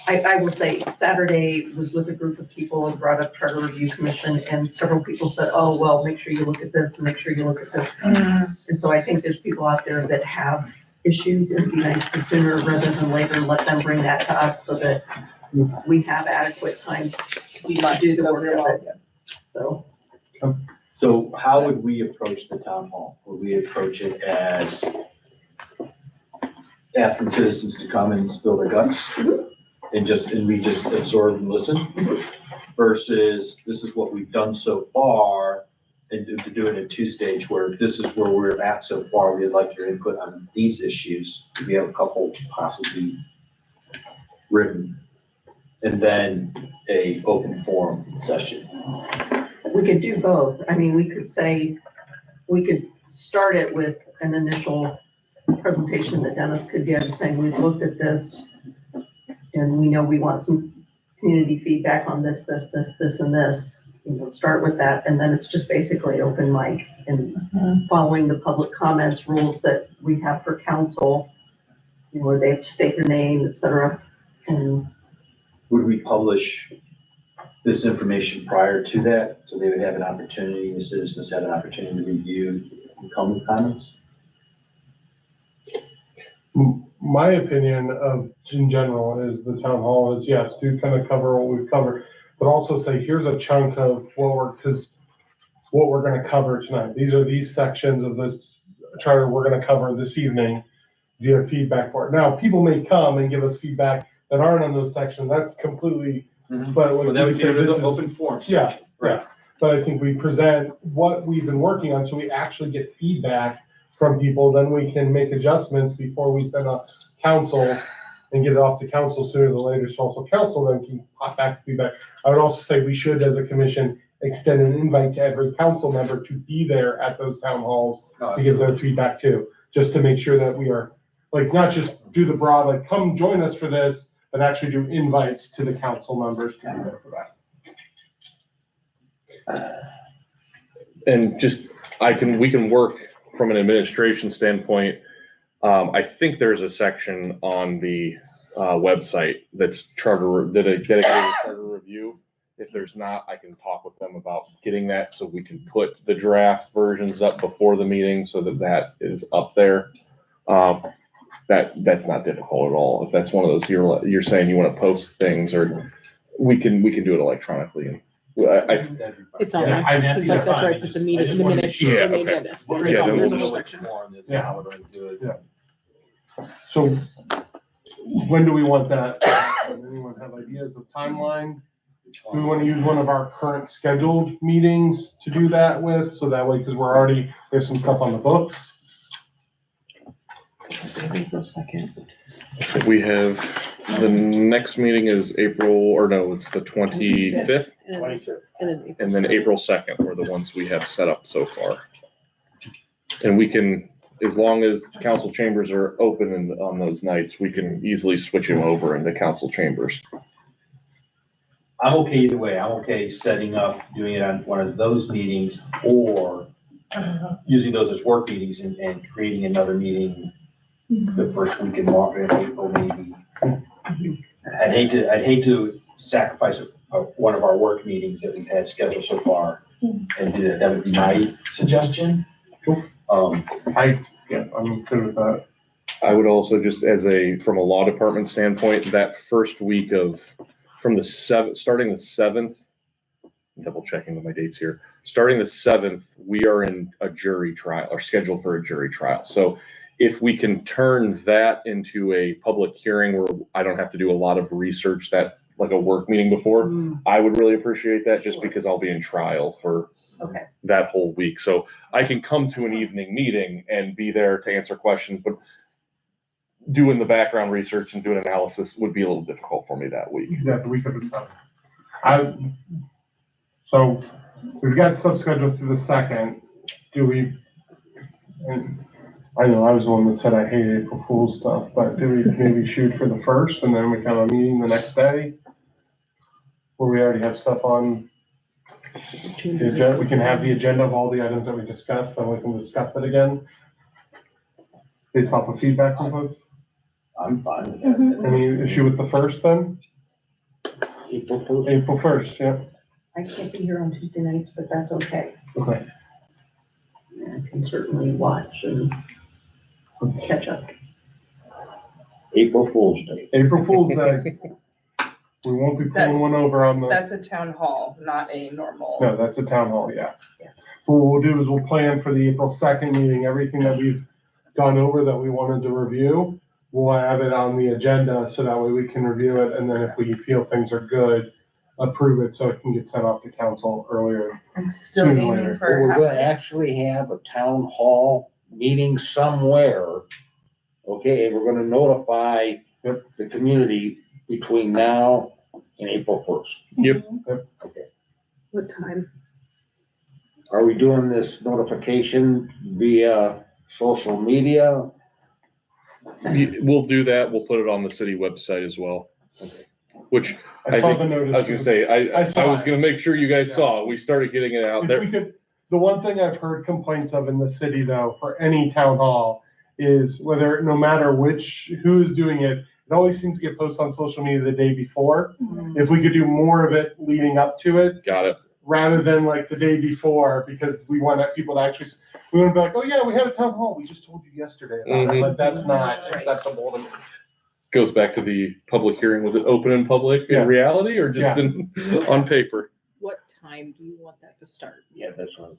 I will say, Saturday was with a group of people and brought up Charter Review Commission, and several people said, oh, well, make sure you look at this, and make sure you look at this. And so I think there's people out there that have issues, and it'd be nice to sooner rather than later, let them bring that to us so that we have adequate time to do the work of it. So how would we approach the town hall? Would we approach it as asking citizens to come and spill their guts? And we just absorb and listen? Versus this is what we've done so far, and to do it in 2-stage where this is where we're at so far, we'd like your input on these issues. We have a couple possibly written, and then a open forum session. We could do both. I mean, we could start it with an initial presentation that Dennis could give, saying we've looked at this and we know we want some community feedback on this, and this. Start with that, and then it's just basically open mic and following the public comments rules that we have for council, where they have to state their name, et cetera. And Would we publish this information prior to that, so they would have an opportunity, the citizens have an opportunity to review and come with comments? My opinion of, in general, is the town hall is, yes, do kind of cover what we've covered, but also say, here's a chunk of what we're gonna cover tonight. These are these sections of the charter we're gonna cover this evening. Do you have feedback for it? Now, people may come and give us feedback that aren't on those sections, that's completely, but Well, that would be say under this the is. open forum Yeah, section. right. But I think we present what we've been working on, so we actually get feedback from people, then we can make adjustments before we send a council and get it off to council sooner than later, so also council then can pop back feedback. I would also say we should, as a commission, extend an invite to every council member to be there at those town halls to give their feedback too, just to make sure that we are, like, not just do the broad, like, come join us for this, but actually do invites to the council members to be there for that. And just, we can work from an administration standpoint. I think there's a section on the website that's dedicated charter review. If there's not, I can talk with them about getting that so we can put the draft versions up before the meeting so that is up there. That's not difficult at all. If that's one of those, you're saying you want to post things, or we can do it electronically. It's on Yeah, there, because that's where I put the meeting, the minutes Yeah, and the okay. agendas. Yeah, then There's a we'll whole just- section. So when do we want that? Anyone have ideas of timeline? Do we want to use one of our current scheduled meetings to do that with? So that way, because we have some stuff on the books. April 2nd. So we have, the next meeting is it's the 25th, and then April 2nd were the ones we have set up so far. And we can, as long as council chambers are open on those nights, we can easily switch them over into council chambers. I'm okay either way. I'm okay setting up, doing it on one of those meetings, or using those as work meetings and creating another meeting the first week in April, maybe. I'd hate to sacrifice one of our work meetings that we've had scheduled so far and do that. That would be my suggestion. I'm good with that. I would also just from a law department standpoint, that first week starting the 7th, double checking my dates here, starting the 7th, we are in a jury trial, or scheduled for a jury trial. So if we can turn that into a public hearing where I don't have to do a lot of research like a work meeting before, I would really appreciate that, just because I'll be in trial for that whole week. So I can come to an evening meeting and be there to answer questions, but doing the background research and doing analysis would be a little difficult for me that week. Yeah, the week of the 7th. So we've got stuff scheduled through the 2nd. And I know I was the one that said I hate April Fool's stuff, but do we maybe shoot for the 1st and then we have a meeting the next day? Where we already have stuff on the agenda, we can have the agenda of all the items that we discussed, then we can discuss it again. Based off of feedback from folks. I'm fine with that. Any issue with the 1st then? April 1st. April 1st, yeah. I can't be here on Tuesday nights, but that's okay. Okay. I can certainly watch and catch up. April Fool's Day. April Fool's Day. We won't be pulling one over on the, That's a town hall, not a normal. no, that's a town hall, yeah. What we'll do is we'll plan for the April 2nd meeting, everything that we've gone over that we wanted to review. We'll have it on the agenda so that way we can review it, and then if we feel things are good, approve it so it can get sent off to council earlier. I'm still Sooner or aiming later. for. We're gonna half actually have a town hall meeting somewhere. Okay, and we're gonna notify the community between now and April 1st. Okay. What time? Are we doing this notification via social media We'll do that. We'll put it on the city website as well. Which I I saw think- the notice. I was gonna say, I saw was it. gonna make sure you guys Yeah. saw, it. We started getting it out If there. we could, the one thing I've heard complaints of in the city though, for any town hall, is whether, no matter who's doing it, it always seems to get posted on social media the day before. If we could do more of it leading up to it, Got it. rather than like the day before, because we want people to actually, we want to be like, oh yeah, we had a town hall, we just told you yesterday about it, Mhm. but that's not acceptable to me. Goes back to the public hearing. Was it open in public Yeah. in reality or just Yeah. on paper? What time do you want that to start? Yeah, that's what I was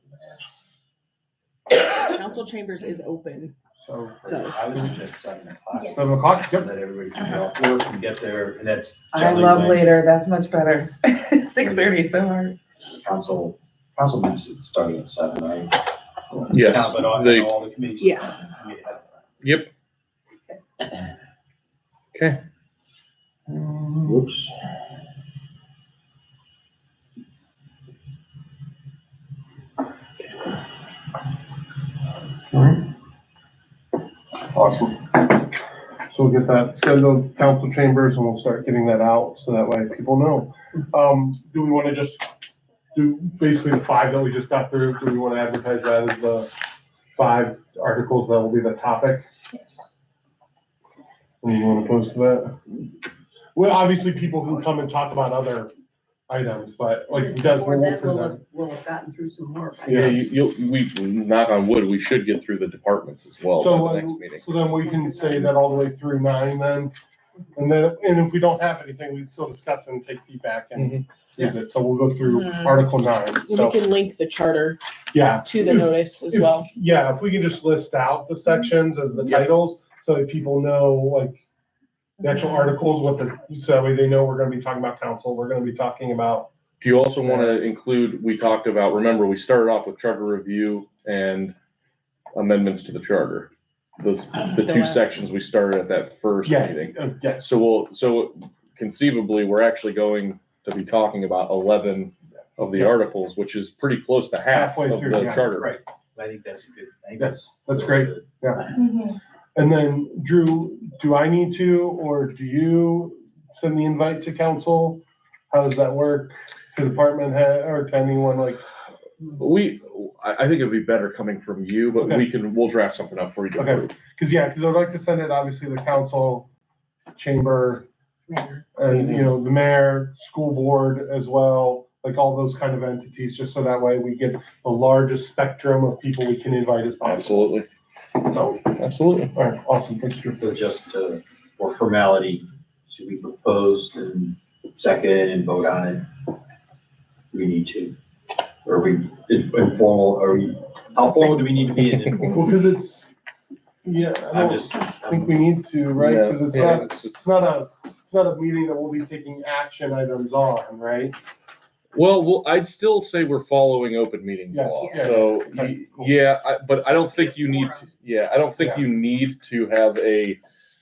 gonna ask. Council chambers is open, So, so. I would suggest 7 o'clock. Yes. 7 o'clock, So yep. that everybody can get off work and get there, and that's I generally love when later, that's much better. 6:30, so hard. council meetings is starting at 7, right? Yes, Yeah, but all they- all the committees. Yeah. Yep. Okay. Whoops. Awesome. So we'll get that scheduled, council chambers, and we'll start getting that out, so that way people know. Do we wanna just do basically the 5 that we just got through? Do we wanna advertise that as the 5 articles that will be the topic? Yes. And you wanna post to that? Well, obviously, people can come and talk about other items, but like you guys Before will that, present. we'll have gotten through some more. I Yeah, guess. we, knock on wood, we should get through the departments as well So, by the next meeting. so then we can say that all the way through 9 then, and then, and if we don't have anything, we still discuss and take feedback and use it, so we'll go through Mhm. Article 9, We so, can link the charter yeah. to the If- notice as if- well. Yeah, if we can just list out the sections as the Yeah. titles, so that people know, like, the actual articles, so that way they know we're gonna be talking about council, we're gonna be talking about. Do you also want to include, we talked about, remember, we started off with charter review and amendments to the charter. The The two last sections we started at that first Yeah, meeting. yes, So conceivably, we're actually going to be talking about 11 of the Yeah. articles, which is pretty close to half halfway of through, the yeah, charter. right, I think that's a good, I think That's that's great. good. Mhm. And then, Drew, do I need to, or do you send the invite to council? How does that work? To department head, or to anyone, like, I think it'd be better coming from you, but Okay. we'll draft something up for you to Okay. approve. cause I'd like to send it, obviously, the council, chamber, Mayor. and, the mayor, school board as well, like all those kind of entities, just so that way we get the largest spectrum of people we can invite as possible. Absolutely, So, absolutely. all right, awesome, thanks, Drew. So just for formality, should we propose and second and vote on it? We need to, or are we informal, how formal do we need to be in informal? Well, cause it's, I I'm don't just, think we need to, right? Yeah, Cause yeah, it's just- it's not a meeting that we'll be taking action items on, right? Well, I'd still say we're following open meetings Yeah, law, yeah. so, Okay, cool. but I don't think you need, I don't think Yeah. you need to have a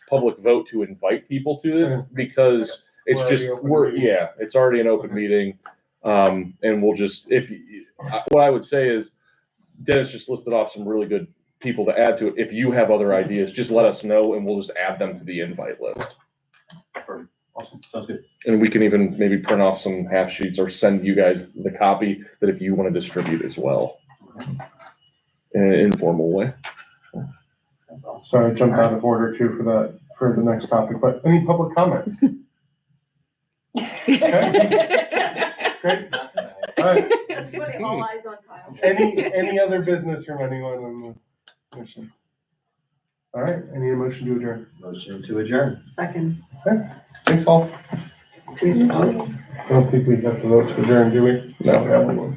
public vote to invite people to Okay. it, because it's We're already just, open meeting. it's already an open Okay. meeting. And we'll just, what I would say is, Dennis just listed off some really good people to add to it. If you have other ideas, just let us know and we'll just add them to the invite list. awesome, sounds good. And we can even maybe print off some half sheets or send you guys the copy that if you want to distribute as well. In an informal way. Sounds awesome. Sorry, I jumped out of order too for the next topic, but any public comment? Great, all right. That's funny, all eyes on Kyle. Any other business from anyone on the commission? All right, any motion to adjourn? Motion to adjourn. Second. Thanks all. See you. I don't think we have to vote to adjourn, do we? No.